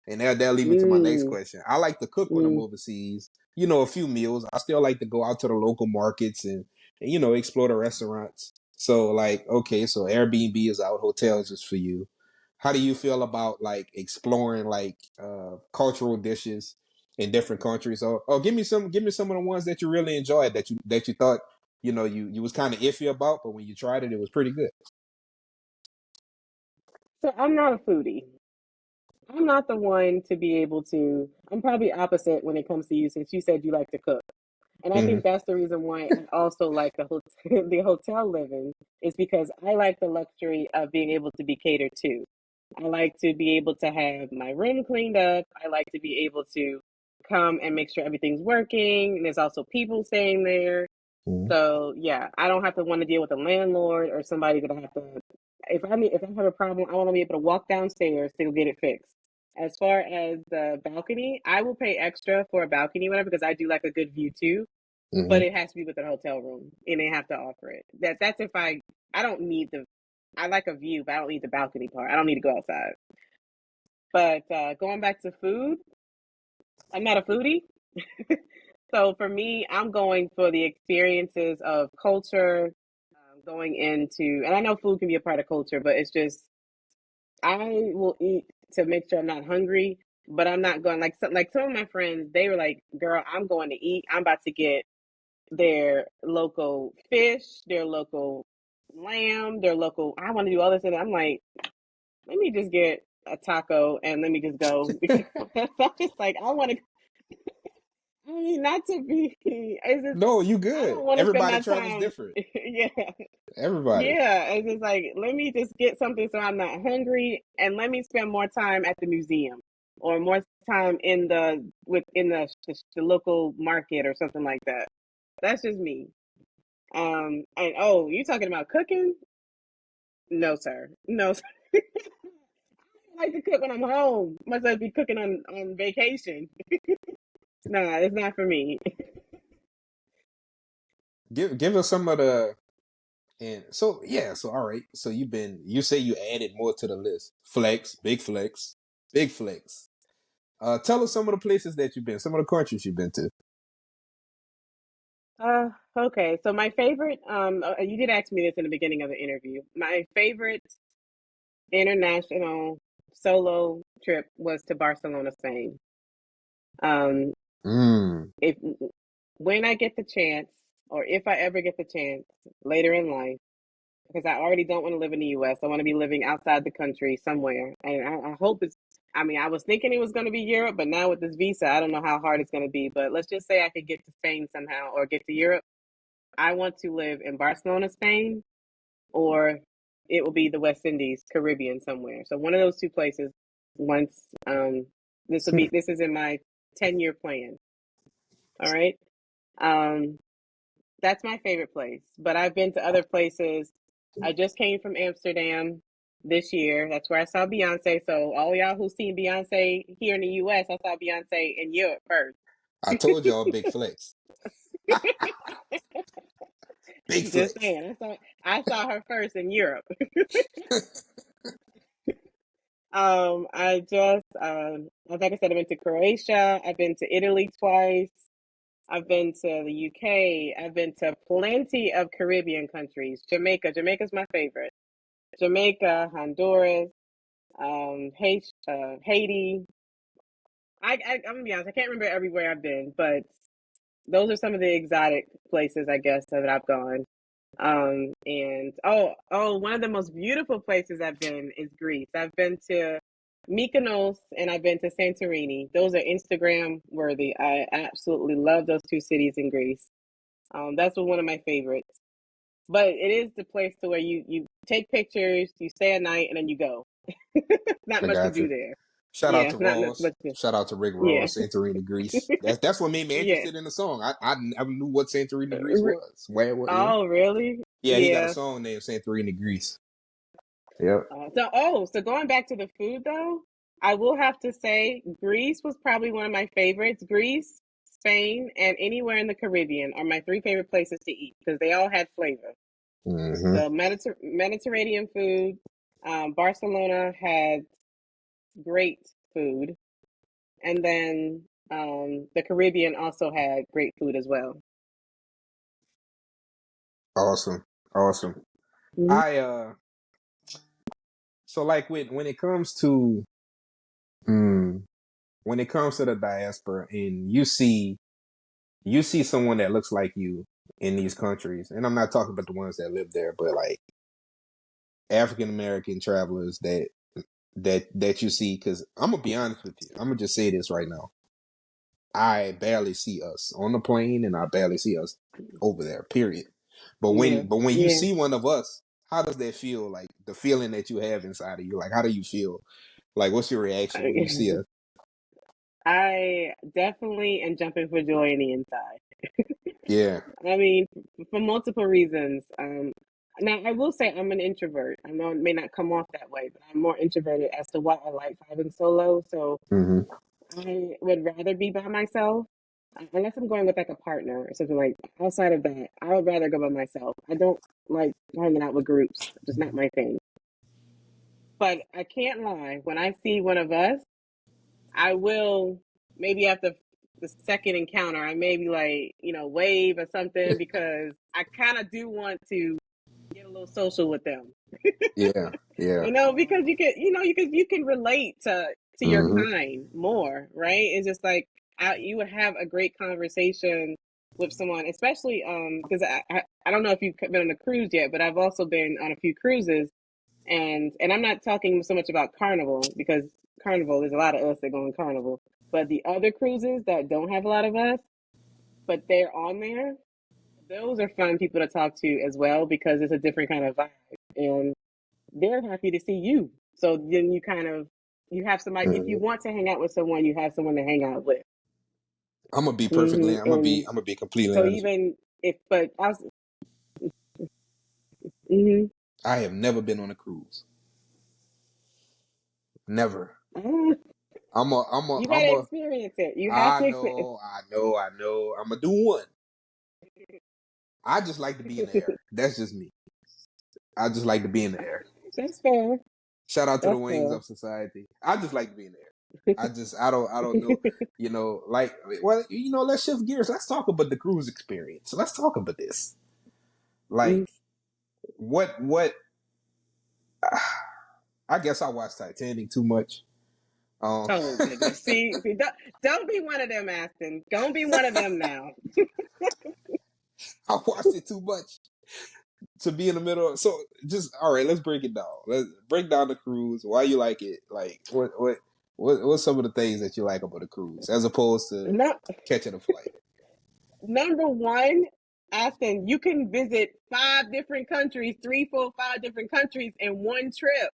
And that'll lead me to my next mm, question. I like to cook when I'm mm. overseas, a few meals. I still like to go out to the local markets and explore the restaurants. So like, okay, so Airbnb is out, hotels is for you. How do you feel about like exploring like cultural dishes in different countries? Or give me some of the ones that you really enjoyed that you thought, you was kind of iffy about, but when you tried it, it was pretty good. So I'm not a foodie. I'm not the one to be able to. I'm probably opposite when it comes to you, since you said you like to cook. And I Hmm. think that's the reason why I also like the hotel, the hotel living, is because I like the luxury of being able to be catered to. I like to be able to have my room cleaned up. I like to be able to come and make sure everything's working. And there's also people staying there. So yeah, I don't have to want to deal with a landlord or somebody that I have to. If I have a problem, I want to be able to walk downstairs to go get it fixed. As far as the balcony, I will pay extra for a balcony, whatever, because I do like a good view too. But Hmm. it has to be with a hotel room, and they have to offer it. That's if I don't need the. I like a view, but I don't need the balcony part. I don't need to go outside. But going back to food, I'm not a foodie. So for me, I'm going for the experiences of culture, going into, and I know food can be a part of culture, but it's just, I will eat to make sure I'm not hungry, but I'm not going, like some of my friends, they were like, girl, I'm going to eat. I'm about to get their local fish, their local lamb, their local, I want to do all this. And I'm like, let me just get a taco and let me just go. Because I'm just like, I mean, not to be, it's just, No, you I good. don't want to spend Everybody my travels time. different. Yeah. Everybody. Yeah. It's just like, let me just get something so I'm not hungry, and let me spend more time at the museum or more time in the local market or something like that. That's just me. And oh, you talking about cooking? No, sir. No, sir. I like to cook when I'm home. Must I be cooking on vacation? Nah, it's not for me. Give us some of the and so yeah, so all right. So you say you added more to the list. Flex, big flex, big flex. Tell us some of the places that you've been, some of the countries you've been to. Okay. So my favorite, you did ask me this in the beginning of the interview. My favorite international solo trip was to Barcelona, Spain. Um, Mm. if when I get the chance, or if I ever get the chance later in life, because I already don't want to live in the U.S. I want to be living outside the country somewhere, and I hope it's. I mean, I was thinking it was going to be Europe, but now with this visa, I don't know how hard it's going to be. But let's just say I could get to Spain somehow or get to Europe. I want to live in Barcelona, Spain, or it will be the West Indies, Caribbean somewhere. So one of those two places. Once this is in my 10-year plan. All right. Um, that's my favorite place. But I've been to other places. I just came from Amsterdam this year. That's where I saw Beyonce. So all y'all who seen Beyonce here in the US, I saw Beyonce in Europe first. I told y'all big flex. Big Just flex. saying. I saw her first in Europe. Like I said, I've been to Croatia. I've been to Italy twice. I've been to the UK. I've been to plenty of Caribbean countries. Jamaica. Jamaica's my favorite. Jamaica, Honduras, Haiti. I'm gonna be honest. I can't remember everywhere I've been, but those are some of the exotic places, I guess, that I've gone. And one of the most beautiful places I've been is Greece. I've been to Mykonos and I've been to Santorini. Those are Instagram worthy. I absolutely love those two cities in Greece. That's one of my favorites. But it is the place to where you take pictures, you stay a night, and then you go. Not I much to got do you. there. Shout out Yeah, to not Ross. much to. Shout out to Rick Yeah, Ross, Santorini, Greece. That's what made me yeah. interested in the song. I never knew what Santorini, Greece was. Where what? Yeah, Oh, really? yeah. He got a Yeah. song named Santorini, Greece. Yep. So going back to the food though, I will have to say Greece was probably one of my favorites. Greece, Spain, and anywhere in the Caribbean are my three favorite places to eat because they all had flavor. Mm-hmm. So Mediterranean food. Barcelona had great food, and then the Caribbean also had great food as well. Awesome. Awesome. Mhm. I so like when it comes to mm, when it comes to the diaspora and you see someone that looks like you in these countries, and I'm not talking about the ones that live there, but like African American travelers that you see, because I'm gonna be honest with you. I'm gonna just say this right now. I barely see us on the plane and I barely see us over there, period. Yeah, But when you yeah. see one of us, how does that feel? Like the feeling that you have inside of you, like how do you feel? Like what's your reaction when you see us? I definitely am jumping for joy in the inside. Yeah. I mean, for multiple reasons. Now, I will say I'm an introvert. I know it may not come off that way, but I'm more introverted as to why I like driving solo. So Mm-hmm. I would rather be by myself, unless I'm going with like a partner or something like that. Outside of that, I would rather go by myself. I don't like hanging out with groups. It's just not my thing. But I can't lie. When I see one of us, I will maybe after the second encounter, I maybe like, wave or something because I kind of do want to get a little social with them. Yeah. Yeah. Because you can relate to your Mm-hmm. kind more, right? It's just like you would have a great conversation with someone, especially because I don't know if you've been on a cruise yet, but I've also been on a few cruises, and I'm not talking so much about Carnival because Carnival, there's a lot of us that go on Carnival, but the other cruises that don't have a lot of us, but they're on there, those are fun people to talk to as well because it's a different kind of vibe, and they're happy to see you. So then you have somebody. If you Mm-hmm. want to hang out with someone, you have someone to hang out with. I'm And gonna be completely so honest with even if, but I was, hmm you. I have never been on a cruise. Never. you got I'm to a, experience it. You have I to experience. know, I know, I know. I'm gonna do one. I just like to be in the air. That's just me. I just like to be in the air. That's fair. Shout out to the That's Wings fair. of Society. I just like to be in the air. I don't know, like, well, let's shift gears. Let's talk about the cruise experience. Let's talk about this. Like, Mm. what, I guess I watched Titanic too much. Um, Oh goodness. See, don't be one of them, Aston. Don't be one of them now. I watched it too much to be in the middle. So just all right, let's break it down. Let's break down the cruise. Why you like it? Like what's some of the things that you like about the cruise as opposed to No, catching a flight? number one, Aston, you can visit 5 different countries, three, four, 5 different countries in one trip.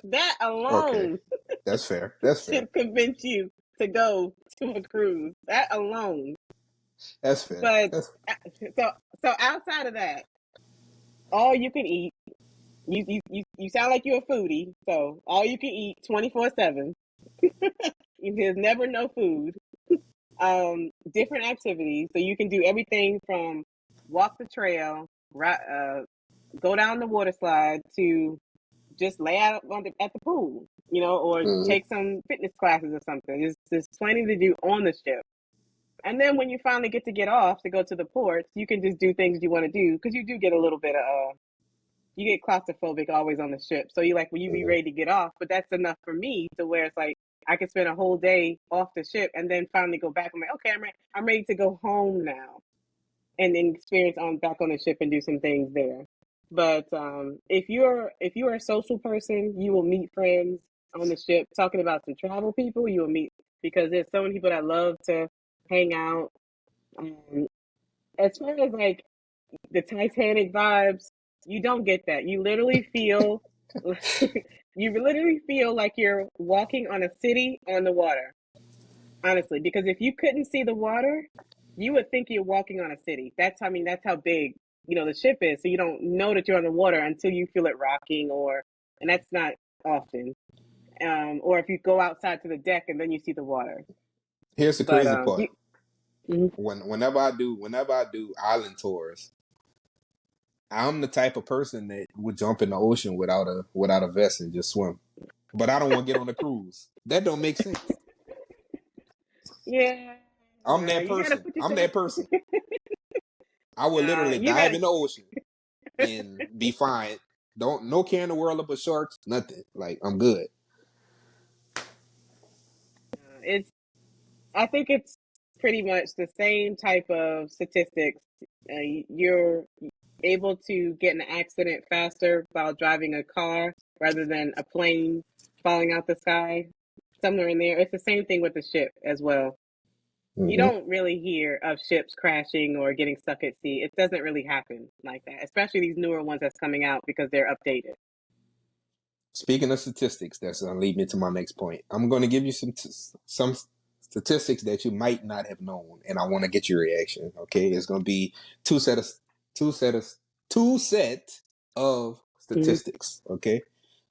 That Okay, alone that's fair. That's fair. should convince you to go to a cruise. That alone. That's fair. But That's so so outside of that, all you can eat. You sound like you're a foodie, so all you can eat 24/7. There's never no food. Different activities, so you can do everything from walk the trail, go down the water slide to just lay out at the pool, or mm, take some fitness classes or something. There's plenty to do on the ship. And then when you finally get off to go to the ports, you can just do things you want to do because you do get a little bit of you get claustrophobic always on the ship. So you like when you be mm, ready to get off, but that's enough for me to where it's like I could spend a whole day off the ship and then finally go back. I'm like, okay, I'm ready to go home now and then experience on back on the ship and do some things there. But if you're a social person, you will meet friends on the ship. Talking about some travel people, you will meet because there's so many people that love to hang out. Um, as far as like the Titanic vibes, you don't get that. You literally feel you literally feel like you're walking on a city on the water. Honestly, because if you couldn't see the water, you would think you're walking on a city. That's how big, the ship is. So you don't know that you're on the water until you feel it rocking and that's not often. Or if you go outside to the deck and then you see the water. Here's the But crazy part. you, mhm. Whenever I do island tours, I'm the type of person that would jump in the ocean without a vest and just swim. But I don't want to get on a cruise. That don't make sense. Yeah, I'm that you gotta person. put I'm yourself. that person. I would literally You dive gotta. in the ocean and be fine. Don't no care in the world about sharks, nothing. Like I'm good. It's. I think it's pretty much the same type of statistics. You're able to get in an accident faster while driving a car rather than a plane falling out the sky. Somewhere in there. It's the same thing with the ship as well. You Hmm. don't really hear of ships crashing or getting stuck at sea. It doesn't really happen like that, especially these newer ones that's coming out because they're updated. Speaking of statistics, that's gonna lead me to my next point. I'm going to give you some statistics that you might not have known, and I want to get your reaction. Okay, it's going to be two set of two set of two set of Mm-hmm. statistics. Okay,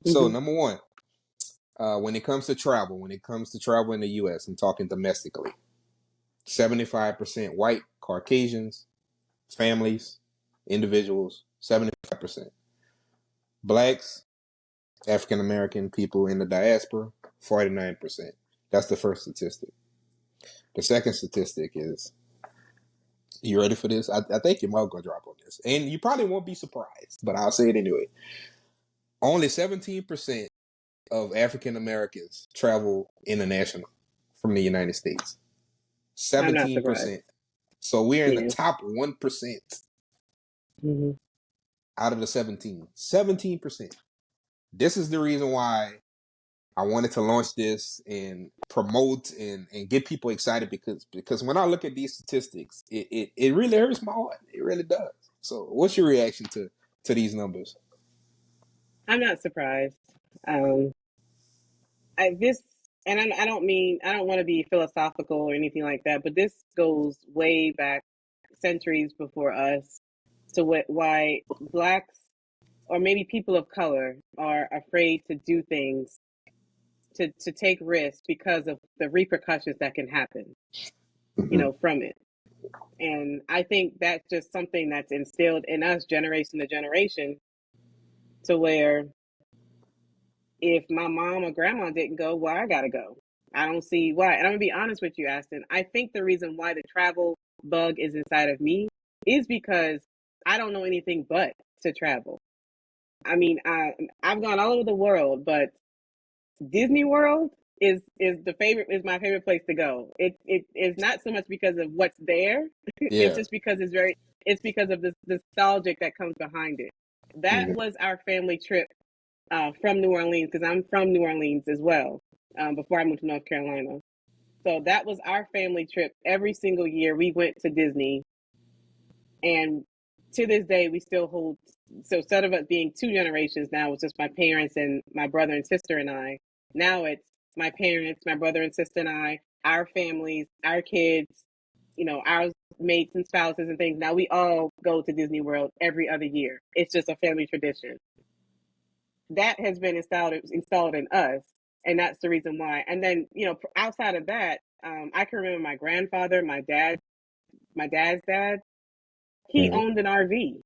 so Mm-hmm. number one, when it comes to travel in the U.S., I'm talking domestically. 75% white Caucasians, families, individuals. 75% blacks, African American people in the diaspora, 49%. That's the first statistic. The second statistic is, you ready for this? I think your mouth gonna drop on this. And you probably won't be surprised, but I'll say it anyway. Only 17% of African Americans travel international from the United States. I'm not surprised. 17%. So we're in the Yeah. top 1% Mm-hmm. out of the 17. 17%. This is the reason why I wanted to launch this and promote and get people excited because when I look at these statistics, it really hurts my heart. It really does. So what's your reaction to these numbers? I'm not surprised. Um, I this and I don't mean I don't want to be philosophical or anything like that, but this goes way back centuries before us to why blacks or maybe people of color are afraid to do things to take risks because of the repercussions that can happen, Mm-hmm. from it. And I think that's just something that's instilled in us generation to generation to where if my mom or grandma didn't go, well, I gotta go. I don't see why. And I'm gonna be honest with you, Aston. I think the reason why the travel bug is inside of me is because I don't know anything but to travel. I mean, I've gone all over the world, but Disney World is my favorite place to go. It is not so much because of what's there. It's Yeah. just because it's because of the nostalgic that comes behind it. That Mm-hmm. was our family trip from New Orleans because I'm from New Orleans as well. Before I moved to North Carolina, so that was our family trip. Every single year we went to Disney, and to this day we still hold. So instead of it being two generations now, it's just my parents and my brother and sister and I. Now it's my parents, my brother and sister and I, our families, our kids, our mates and spouses and things. Now we all go to Disney World every other year. It's just a family tradition that has been installed in us, and that's the reason why. And then outside of that, I can remember my grandfather, my dad's dad. He Mm-hmm. owned an RV.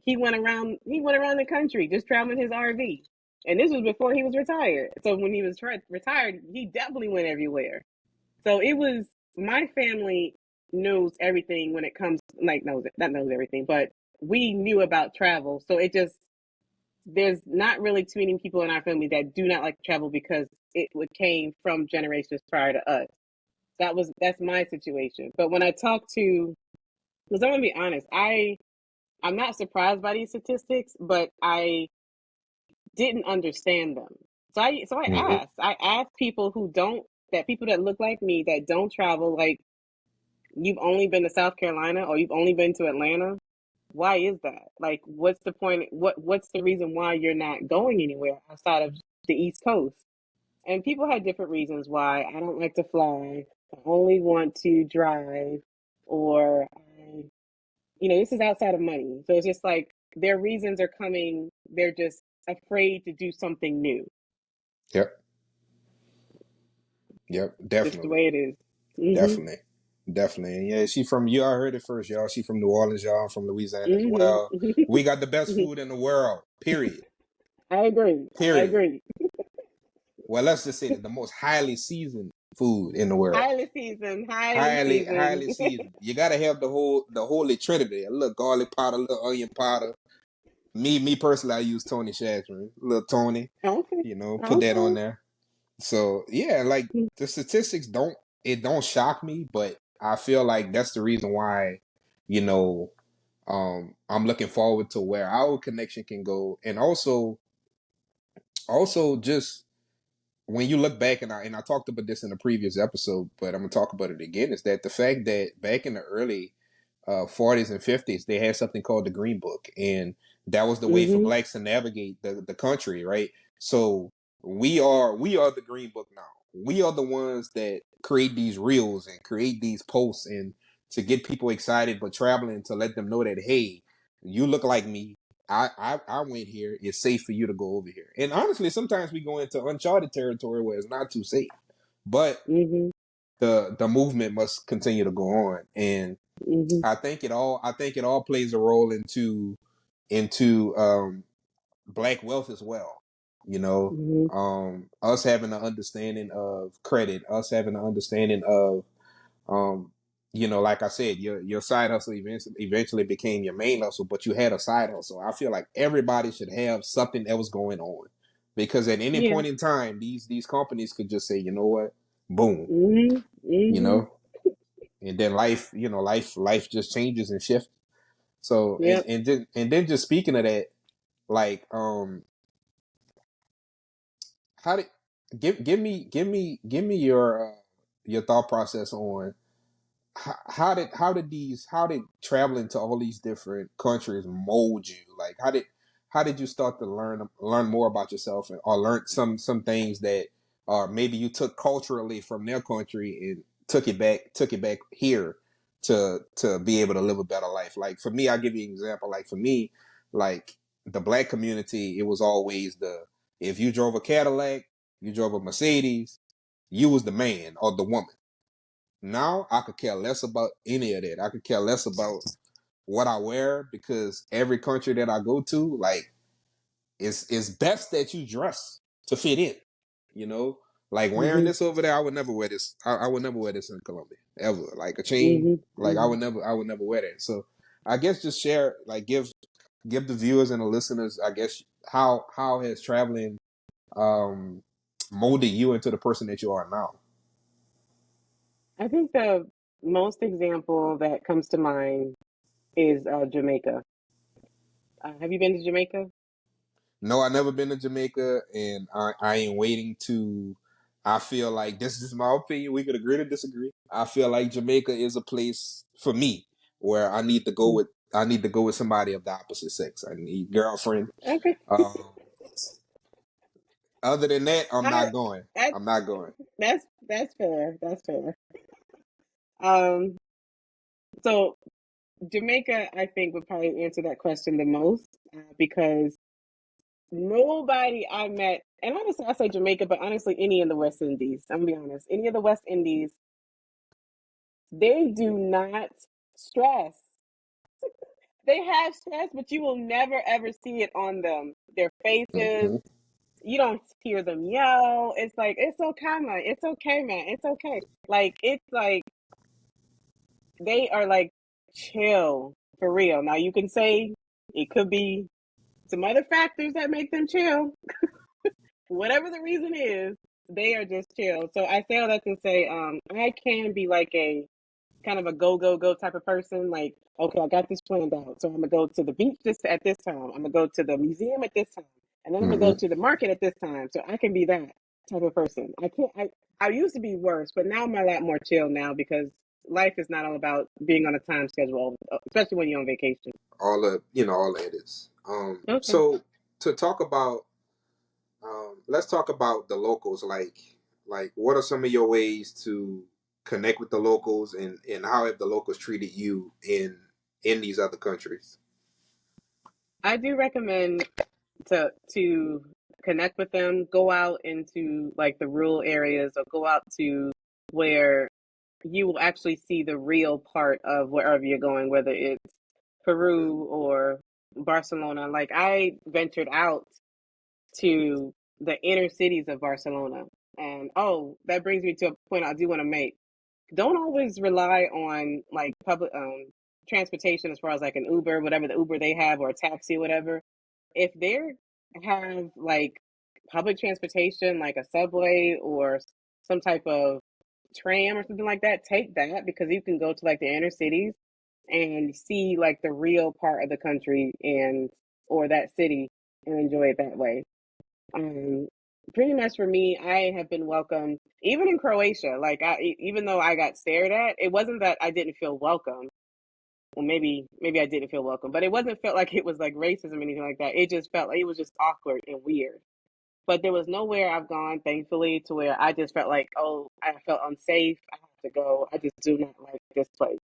He went around the country just traveling his RV, and this was before he was retired. So when he was retired, he definitely went everywhere. So it was my family knows everything when it comes like knows it not knows everything, but we knew about travel. So it just there's not really too many people in our family that do not like to travel because came from generations prior to us. That's my situation. But when I talk to, because I'm gonna be honest, I'm not surprised by these statistics, but I didn't understand them. Hmm. I asked people people that look like me that don't travel, like, you've only been to South Carolina or you've only been to Atlanta. Why is that? Like, what's the point? What's the reason why you're not going anywhere outside of the East Coast? And people had different reasons why. I don't like to fly. I only want to drive, or this is outside of money. So it's just like their reasons are coming. They're just afraid to do something new. Yep. Yep. Just the Definitely. way it is. Mhm. Definitely. Definitely. And yeah, she from you. I heard it first, y'all. She from New Orleans, y'all. I'm from Louisiana as Mhm. well. We got the best food in the world. Period. I agree. I Period. agree. Well, let's just say that the most highly seasoned food in the world. Highly seasoned. Highly Highly, seasoned. highly seasoned. You gotta have the holy trinity. A little garlic powder, a little onion powder. Me personally, I use Tony Shackman. Little Tony, Okay. put that on Okay. there. So yeah, like the statistics don't shock me, but I feel like that's the reason why, you know, I'm looking forward to where our connection can go, and also just when you look back, and I talked about this in a previous episode, but I'm gonna talk about it again. Is that the fact that back in the early 40s and 50s, they had something called the Green Book, and that was the way for Mhm. blacks to navigate the country, right? So we are the Green Book now. We are the ones that create these reels and create these posts and to get people excited, but traveling to let them know that, hey, you look like me. I went here. It's safe for you to go over here. And honestly, sometimes we go into uncharted territory where it's not too safe. But Mhm. the movement must continue to go on. And Mhm. I think it all plays a role into black wealth as well. You know, Mhm. us having an understanding of credit, us having an understanding of um, like I said, your side hustle eventually became your main hustle, but you had a side hustle. I feel like everybody should have something that was going on, because at any Yeah. point in time, these companies could just say, you know what, boom, Mhm. you Mhm. know, and then life just changes and shifts. So Yep. and then just speaking of that, like how did give me your thought process on how did traveling to all these different countries mold you? Like how did you start to learn more about yourself, or learn some things that maybe you took culturally from their country and took it back here to be able to live a better life? Like for me, I'll give you an example. Like for me, like the black community, it was always if you drove a Cadillac, you drove a Mercedes, you was the man or the woman. Now I could care less about any of that. I could care less about what I wear, because every country that I go to, like, it's best that you dress to fit in. You know, like wearing Mhm. this over there, I would never wear this. I would never wear this in Colombia ever. Like a chain, Mhm. like I Mhm. would never wear that. So I guess just share, like, give the viewers and the listeners, I guess, how has traveling um molded you into the person that you are now. I think the most example that comes to mind is Jamaica. Have you been to Jamaica? No, I never been to Jamaica, and I ain't waiting to. I feel like this is my opinion. We could agree to disagree. I feel like Jamaica is a place for me where I need to go Mm. with. I need to go with somebody of the opposite sex. I need girlfriend. Okay. Um, Other than that, I'm I, not going. I, I'm not going. that's fair. That's fair. Um, so Jamaica, I think, would probably answer that question the most, because nobody I met, and honestly, I say Jamaica, but honestly, any in the West Indies. I'm gonna be honest. Any of the West Indies, they do not stress. They have stress, but you will never ever see it on them. Their faces. Hmm. You don't hear them yell. It's like, it's okay, man. It's okay, man. It's okay. Like, it's like they are like chill for real. Now you can say it could be some other factors that make them chill, whatever the reason is. They are just chill. So I say all that to say, I can be like a kind of a go go go type of person. Like, okay, I got this planned out, so I'm gonna go to the beach just at this time. I'm gonna go to the museum at this time, and then I'm gonna go Hmm. to the market at this time. So I can be that type of person. I can't. I used to be worse, but now I'm a lot more chill now because life is not all about being on a time schedule, especially when you're on vacation. All of all that is. Okay. So to talk about, let's talk about the locals. Like, what are some of your ways to connect with the locals, and how have the locals treated you in these other countries? I do recommend to connect with them, go out into like the rural areas or go out to where you will actually see the real part of wherever you're going, whether it's Peru or Barcelona. Like I ventured out to the inner cities of Barcelona. And oh, that brings me to a point I do want to make. Don't always rely on like public transportation as far as like an Uber, whatever the Uber they have, or a taxi, whatever. If they have like public transportation, like a subway or some type of tram or something like that, take that because you can go to like the inner cities and see like the real part of the country and or that city and enjoy it that way. Um, Pretty much for me, I have been welcomed even in Croatia. Like even though I got stared at, it wasn't that I didn't feel welcome. Well, maybe I didn't feel welcome, but it wasn't felt like it was like racism or anything like that. It just felt like it was just awkward and weird. But there was nowhere I've gone, thankfully, to where I just felt like, oh, I felt unsafe. I have to go. I just do not like this place.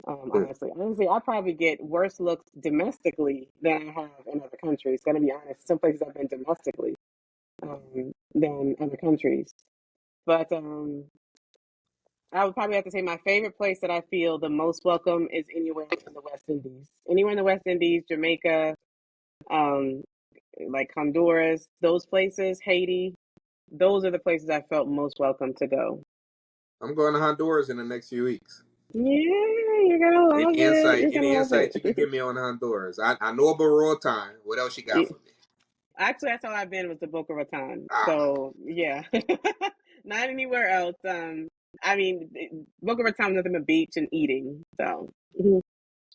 Honestly, I probably get worse looks domestically than I have in other countries. Gonna be honest, some places I've been domestically than other countries. But I would probably have to say my favorite place that I feel the most welcome is anywhere in the West Indies. Anywhere in the West Indies, Jamaica, um, like Honduras, those places, Haiti, those are the places I felt most welcome to go. I'm going to Honduras in the next few weeks. Yeah, you're gonna love it. You're gonna Any love insight you can it. give me on Honduras? I know about Roatan. What else you got for me? Actually, that's all I've been was the Boca Raton. Ah, So yeah, not anywhere else. I mean, Boca Raton is nothing but beach and eating. So mhm.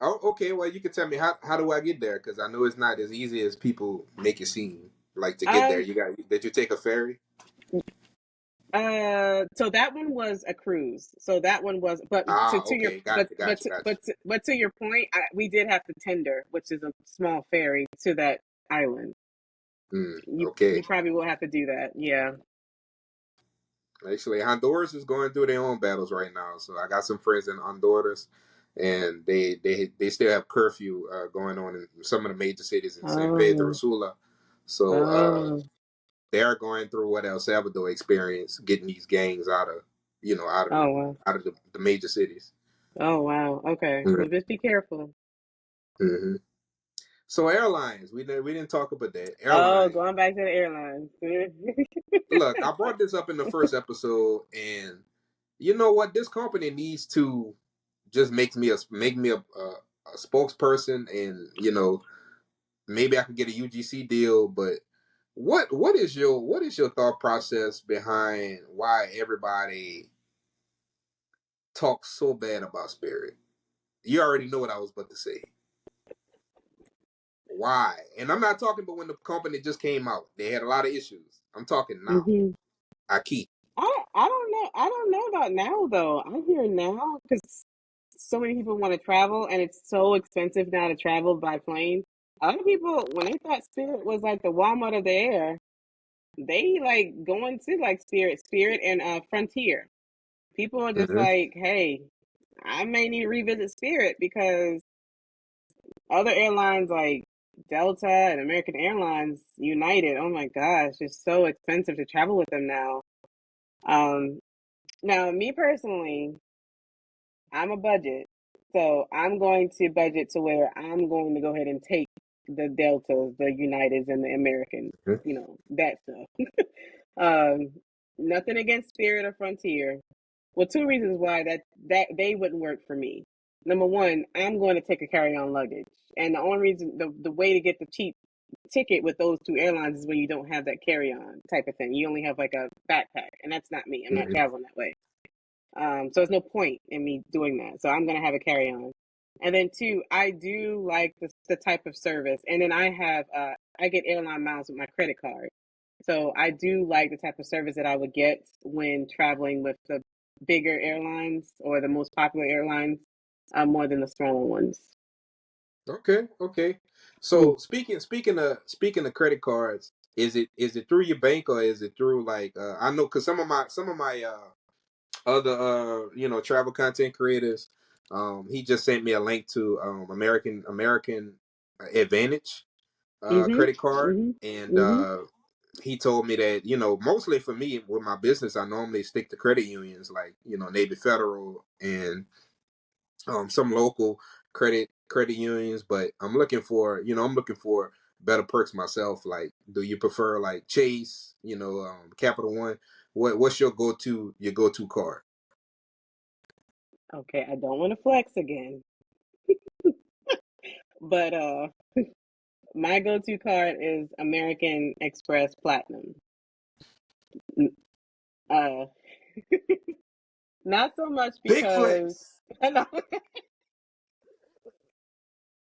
oh, okay. Well, you can tell me how do I get there? Because I know it's not as easy as people make it seem. Like to get there, um, you got did you take a ferry? so that one was a cruise. So that one was, but Ah, to your, okay. Got you. Got you. Got you. but to your point, we did have to tender, which is a small ferry to that island. Okay. You probably will have to do that. Yeah. Actually, Honduras is going through their own battles right now. So I got some friends in Honduras, and they still have curfew going on in some of the major cities in San Pedro Oh. Sula. So Oh. they're going through what El Salvador experienced, getting these gangs out of Oh wow. out of the major cities. Oh wow. Okay. Mm-hmm. Well, just be careful. Mm-hmm. So airlines, we didn't talk about that. Oh, Airlines. going back to the airlines. Look, I brought this up in the first episode, and you know what? This company needs to just make me a spokesperson, and maybe I could get a UGC deal. But what is your thought process behind why everybody talks so bad about Spirit? You already know what I was about to say. Why? And I'm not talking about when the company just came out. They had a lot of issues. I'm talking now. hmm I keep. I don't know. I don't know about now though. I hear now because so many people want to travel and it's so expensive now to travel by plane. A lot of people when they thought Spirit was like the Walmart of the air, they like going to like Spirit and Frontier. People are just Mm-hmm. like, hey, I may need to revisit Spirit because other airlines like Delta and American Airlines, United, oh my gosh, it's so expensive to travel with them now. Um, Now, me personally, I'm a budget. So I'm going to budget to where I'm going to go ahead and take the Deltas, the Uniteds, and the Americans, that stuff. Um, Nothing against Spirit or Frontier. Well, two reasons why that they wouldn't work for me. Number one, I'm going to take a carry-on luggage, and the only reason the way to get the cheap ticket with those two airlines is when you don't have that carry-on type of thing. You only have like a backpack, and that's not me. I'm not Mhm. traveling that way. So there's no point in me doing that. So I'm gonna have a carry-on. And then two, I do like the type of service. And then I get airline miles with my credit card. So I do like the type of service that I would get when traveling with the bigger airlines or the most popular airlines, more than the smaller ones. Okay, okay. Mm. So speaking of credit cards, is it through your bank or is it through like I know because some of my other travel content creators, he just sent me a link to American Advantage Mhm. credit card, Mhm. and Mhm. he told me that mostly for me with my business I normally stick to credit unions like Navy Federal and some local credit unions, but I'm looking for better perks myself. Like, do you prefer like Chase, Capital One? What's your go to card? Okay, I don't want to flex again, but my go-to card is American Express Platinum. Uh, not so much Big because flex, no,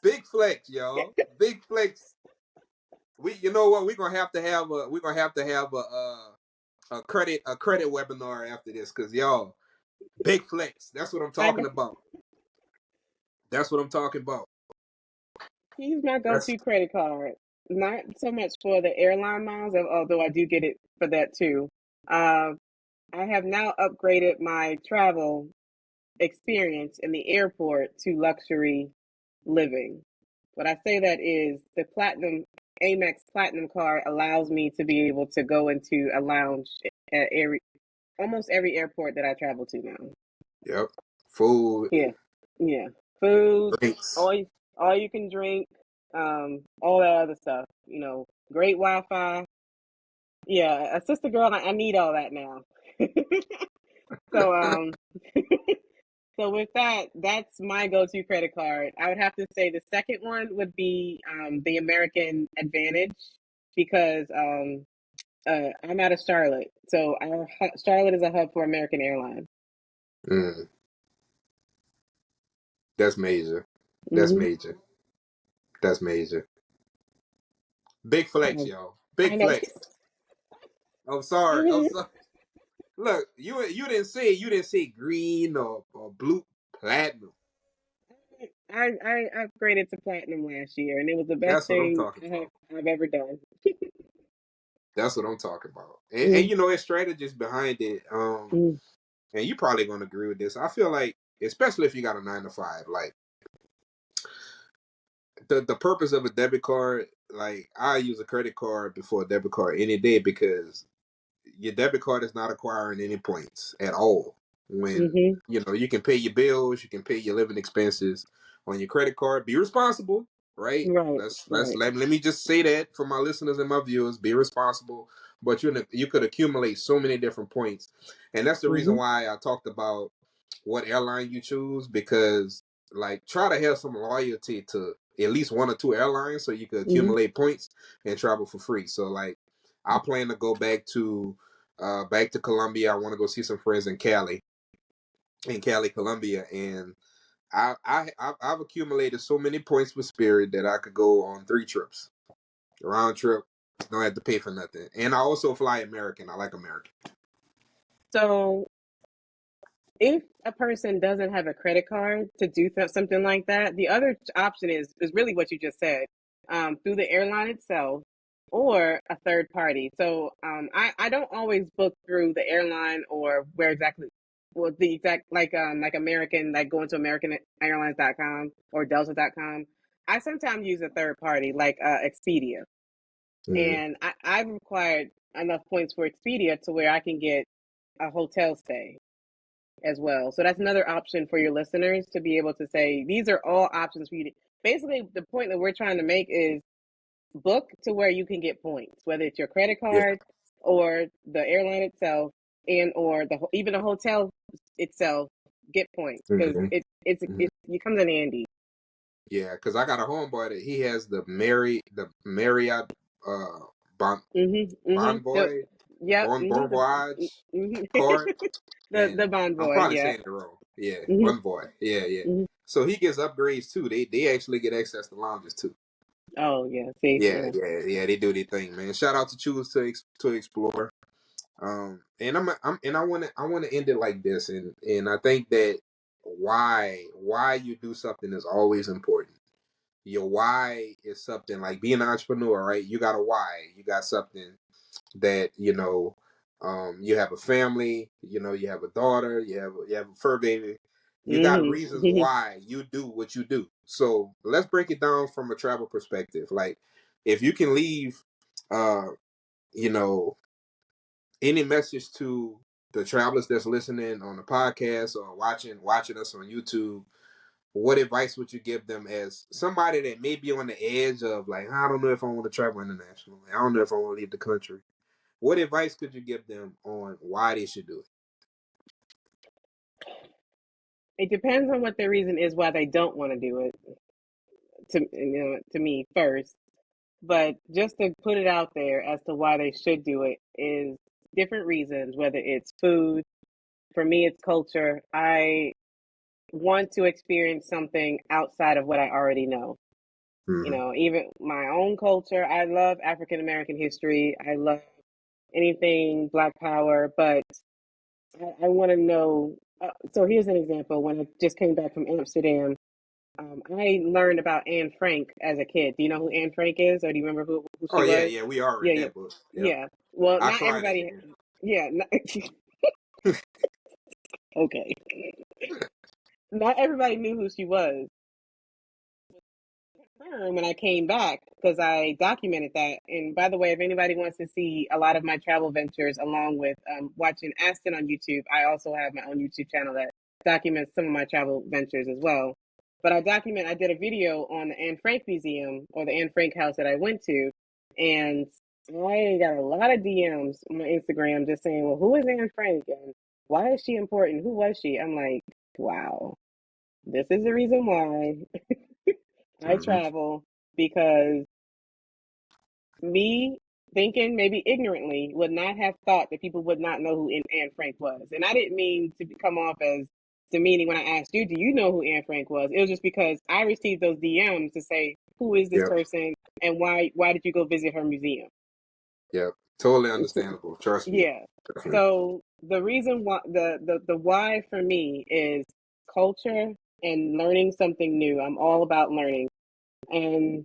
big flex, y'all, big flex. You know what? We're gonna have to have a credit webinar after this because y'all big flex. That's what I'm I talking about. That's what I'm talking about. use my That's go-to credit card. Not so much for the airline miles, although I do get it for that too. Uh, I have now upgraded my travel experience in the airport to luxury living. What I say that is the Amex Platinum card allows me to be able to go into a lounge at almost every airport that I travel to now. yep. Food, Yeah, yeah. Food, drinks. all you can drink, all that other stuff. Great Wi-Fi. Yeah, a sister girl, I need all that now. So so with that, that's my go-to credit card. I would have to say the second one would be the American Advantage because I'm out of Charlotte, so Charlotte is a hub for American Airlines. Mm, that's major. That's Hmm. major. That's major. Big flex, y'all. Big I know. flex. I'm sorry. I'm sorry. Look, you didn't say green or blue platinum. I upgraded to platinum last year, and it was the best That's what I'm thing talking about. I've ever done. That's what I'm talking about. And Mm, it's strategies behind it. mm, And you probably gonna agree with this. I feel like, especially if you got a 9 to 5, like the purpose of a debit card, like I use a credit card before a debit card any day because your debit card is not acquiring any points at all. When hmm. you can pay your bills, you can pay your living expenses on your credit card. Be responsible, right? Right, Let's right. let me just say that for my listeners and my viewers: be responsible. But you could accumulate so many different points, and that's the reason Hmm. why I talked about what airline you choose because like try to have some loyalty to at least one or two airlines so you could Hmm. accumulate points and travel for free. So like I plan to go back to Colombia. I want to go see some friends in Cali, Colombia, and I've accumulated so many points with Spirit that I could go on 3 trips, round trip, don't have to pay for nothing. And I also fly American. I like American. So if a person doesn't have a credit card to do something like that, the other option is really what you just said, through the airline itself or a third party. So I don't always book through the airline or where exactly, well, the exact like American, like going to AmericanAirlines.com or Delta.com. I sometimes use a third party like Expedia, Mm-hmm. and I've required enough points for Expedia to where I can get a hotel stay as well. So that's another option for your listeners to be able to say these are all options for you to basically the point that we're trying to make is book to where you can get points, whether it's your credit Yeah. card or the airline itself and or even the hotel itself get points because Mm-hmm. it comes in handy. Yeah, because I got a homeboy that he has the Marriott uh bon Bonvoy Yep. Bon Voyage card, The and bond I'm boy. probably Yeah. saying it wrong. Yeah, hmm Bonvoy. Yeah, yeah. hmm So he gets upgrades too. They actually get access to lounges too. Oh yeah. See. Yeah, Yeah. yeah, yeah. They do their thing, man. Shout out to Choose to Explore. And I want to end it like this, and I think that why you do something is always important. Your why is something like being an entrepreneur, right? You got a why. You got something that you have a family. You have a daughter. You have a fur baby. You got reasons hmm why you do what you do. So let's break it down from a travel perspective. Like, if you can leave, uh, you know, any message to the travelers that's listening on the podcast or watching us on YouTube, what advice would you give them as somebody that may be on the edge of, like, I don't know if I want to travel internationally. I don't know if I want to leave the country. What advice could you give them on why they should do it? It depends on what their reason is why they don't want to do it. To me first, but just to put it out there as to why they should do it is different reasons. Whether it's food, for me, it's culture. I want to experience something outside of what I already know. Mm-hmm. Even my own culture. I love African American history. I love anything Black Power, but I want to know. So here's an example. When I just came back from Amsterdam, I learned about Anne Frank as a kid. Do you know who Anne Frank is, or do you remember who Oh she yeah, was? yeah, we are Yeah, in yeah, that book. Yep, yeah. Well, I not cried at the everybody. end. Yeah, not, okay. Not everybody knew who she was. When I came back, because I documented that. And by the way, if anybody wants to see a lot of my travel ventures along with watching Aston on YouTube, I also have my own YouTube channel that documents some of my travel ventures as well. But I did a video on the Anne Frank Museum, or the Anne Frank house that I went to. And I got a lot of DMs on my Instagram just saying, well, who is Anne Frank? And why is she important? Who was she? I'm like, wow, this is the reason why I Mm-hmm. travel, because me thinking maybe ignorantly would not have thought that people would not know who Anne Frank was. And I didn't mean to come off as demeaning when I asked you, do you know who Anne Frank was? It was just because I received those DMs to say, who is this Yep, person and why did you go visit her museum? yep, totally It's, understandable. Trust me. yeah. So the reason why the why for me is culture and learning something new. I'm all about learning. And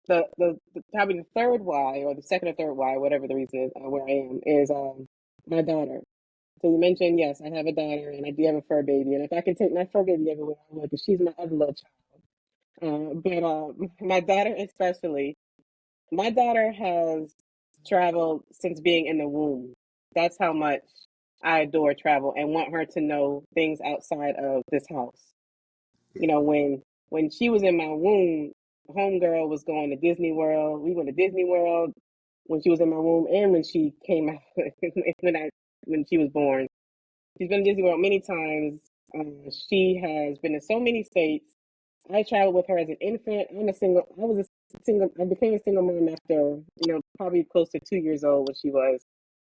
the probably the third why, or the second or third why, whatever the reason is, where I am, is my daughter. So you mentioned, yes, I have a daughter and I do have a fur baby, and if I can take my fur baby everywhere, I would, because she's my other little child. But my daughter especially, my daughter has traveled since being in the womb. That's how much I adore travel and want her to know things outside of this house. When she was in my womb, homegirl was going to Disney World. We went to Disney World when she was in my womb, and when she came out, when she was born. She's been to Disney World many times. She has been to so many states. I traveled with her as an infant. I was a single. I became a single mom after, probably close to 2 years old when she was.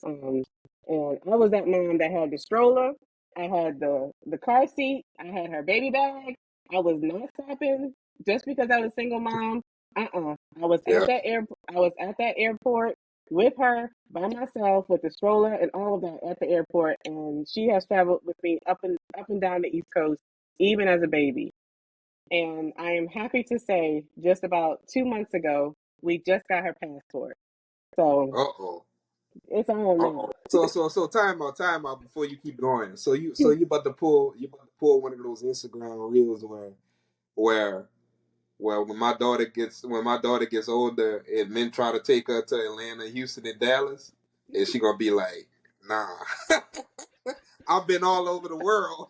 Um, and I was that mom that had the stroller. I had the car seat. I had her baby bag. I was not stopping just because I was a single mom. I was at Yep, that air. I was at that airport with her by myself with the stroller and all of that at the airport. And she has traveled with me up and down the East Coast, even as a baby. And I am happy to say, just about 2 months ago, we just got her passport. So uh-oh. it's on Uh-oh. now. So time out before you keep going. So you about to pull one of those Instagram reels where when my daughter gets older and men try to take her to Atlanta, Houston, and Dallas, and she gonna be like, nah. I've been all over the world.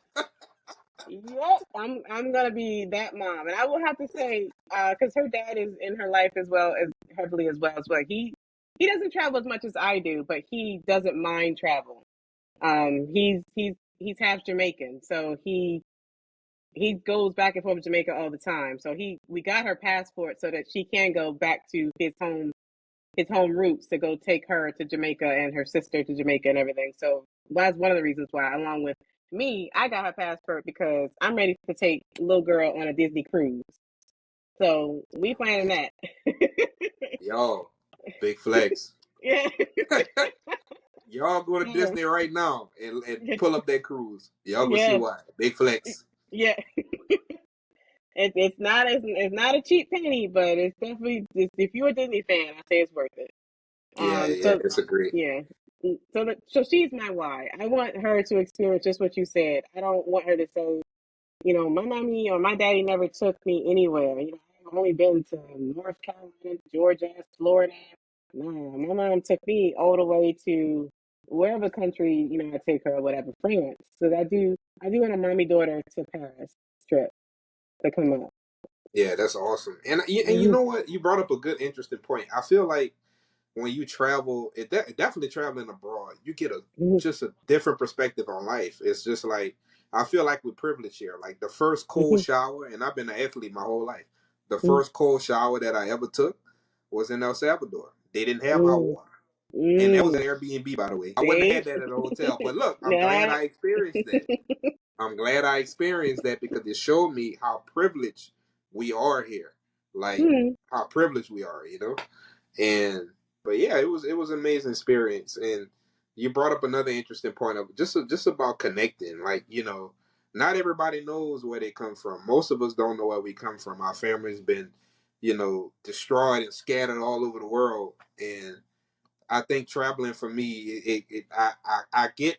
Yep, I'm gonna be that mom, and I will have to say, because her dad is in her life as well as heavily as well as well. He doesn't travel as much as I do, but he doesn't mind travel. He's half Jamaican, so he goes back and forth to Jamaica all the time. So we got her passport so that she can go back to his home roots to go take her to Jamaica and her sister to Jamaica and everything. So that's one of the reasons why, along with me, I got her passport because I'm ready to take little girl on a Disney cruise. So we planning that. Y'all, big flex. Yeah. Y'all go to Yeah. Disney right now and pull up that cruise. Y'all go see Yeah. why. Big flex. Yeah. It's not a cheap penny, but it's definitely if you're a Disney fan, I say it's worth it. Yeah, So disagree. yeah, so she's my why. I want her to experience just what you said. I don't want her to say, my mommy or my daddy never took me anywhere. I've only been to North Carolina, Georgia, Florida. No, my mom took me all the way to wherever country I take her or whatever, France. So I do want a mommy daughter to Paris trip to come up. Yeah, that's awesome. And you Hmm. know what? You brought up a good, interesting point. I feel like when you travel, definitely traveling abroad, you get a Hmm. just a different perspective on life. It's just like I feel like we're privileged here. Like the first cold Hmm. shower, and I've been an athlete my whole life. The Hmm. first cold shower that I ever took was in El Salvador. They didn't have hot Mm. water, and that was Mm. an Airbnb, by the way. I wouldn't have See? had that at a hotel. But look, I'm glad Nah. I experienced that. I'm glad I experienced that because it showed me how privileged we are here. Like Hmm. how privileged we are, And but yeah, it was an amazing experience. And you brought up another interesting point of just about connecting. Like, not everybody knows where they come from. Most of us don't know where we come from. Our family's been, destroyed and scattered all over the world. And I think traveling for me, I get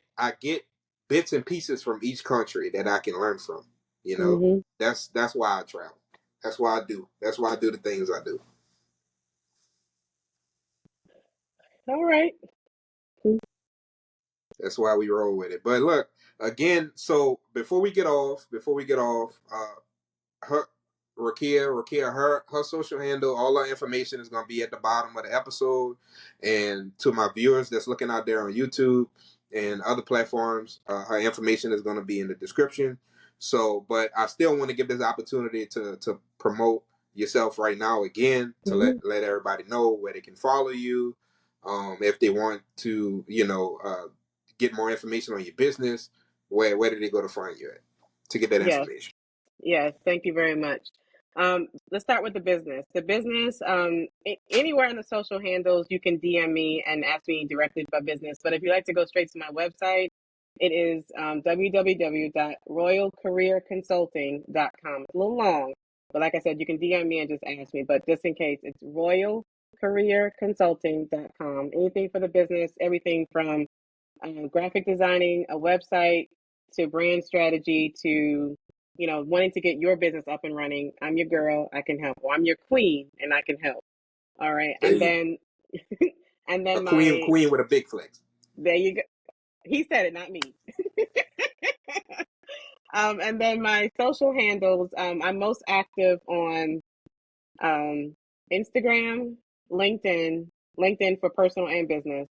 bits and pieces from each country that I can learn from. Hmm. That's why I travel. That's why I do. That's why I do the things I do. All right. That's why we roll with it. But look, again, so before we get off, her Rakia, her social handle, all her information is gonna be at the bottom of the episode. And to my viewers that's looking out there on YouTube and other platforms, her information is gonna be in the description. So, but I still want to give this opportunity to promote yourself right now again to Hmm. let everybody know where they can follow you, if they want to, get more information on your business. Where do they go to find you at to get that Yes. information? Yes. Thank you very much. Let's start with the business. The business, anywhere in the social handles, you can DM me and ask me directly about business. But if you like to go straight to my website, it is www.royalcareerconsulting.com. It's a little long, but like I said, you can DM me and just ask me. But just in case, it's royalcareerconsulting.com. Anything for the business, everything from graphic designing, a website, to brand strategy, to wanting to get your business up and running. I'm your girl. I can help. Or I'm your queen, and I can help. All right, There and you go. then and A then queen, my queen with a big flex. there you go. He said it, not me. And then my social handles. I'm most active on um, Instagram, LinkedIn, LinkedIn for personal and business,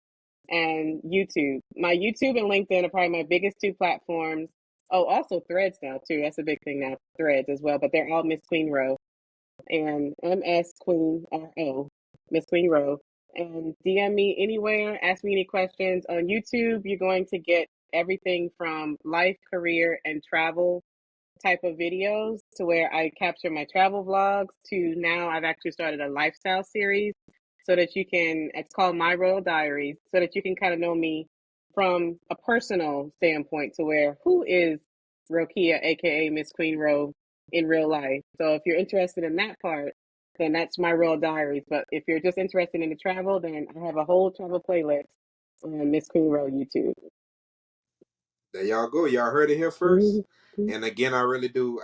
and YouTube. My YouTube and LinkedIn are probably my biggest two platforms. Oh, also Threads now too. That's a big thing now. Threads as well, but they're all Miss Queen Row and MS Queen RO, Miss Queen Row. And DM me anywhere. Ask me any questions on YouTube. You're going to get everything from life, career, and travel type of videos to where I capture my travel vlogs to now I've actually started a lifestyle series so that you can, it's called My Royal Diaries, so that you can kind of know me from a personal standpoint to where who is Rokia, aka Miss Queen Row, in real life. So if you're interested in that part, then that's My Royal Diaries. But if you're just interested in the travel, then I have a whole travel playlist on Miss Queen Row YouTube. There y'all go. Y'all heard it here first. Mm-hmm. And again, I really do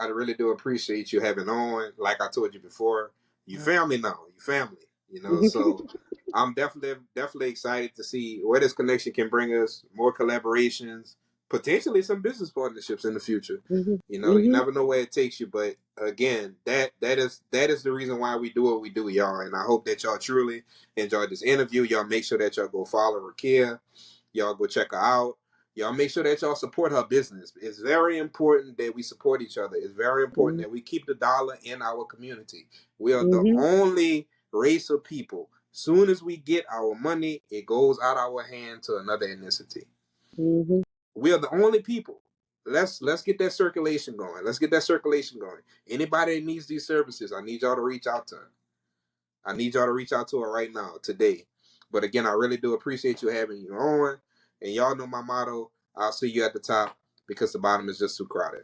appreciate you having on. Like I told you before, you family now. You family. So I'm definitely excited to see where this connection can bring us. More collaborations, potentially some business partnerships in the future. Mm-hmm. You Mm-hmm. never know where it takes you, but again, that is the reason why we do what we do, y'all. And I hope that y'all truly enjoyed this interview. Y'all make sure that y'all go follow Rakia. Y'all go check her out. Y'all make sure that y'all support her business. It's very important that we support each other. It's very important that we keep the dollar in our community. We are the Mm-hmm. only race of people. Soon as we get our money, it goes out our hand to another ethnicity. Mm-hmm. We are the only people. Let's get that circulation going. Let's get that circulation going. Anybody that needs these services, I need y'all to reach out to her. I need y'all to reach out to her right now, today. But again, I really do appreciate you having you on. And y'all know my motto, I'll see you at the top because the bottom is just too crowded.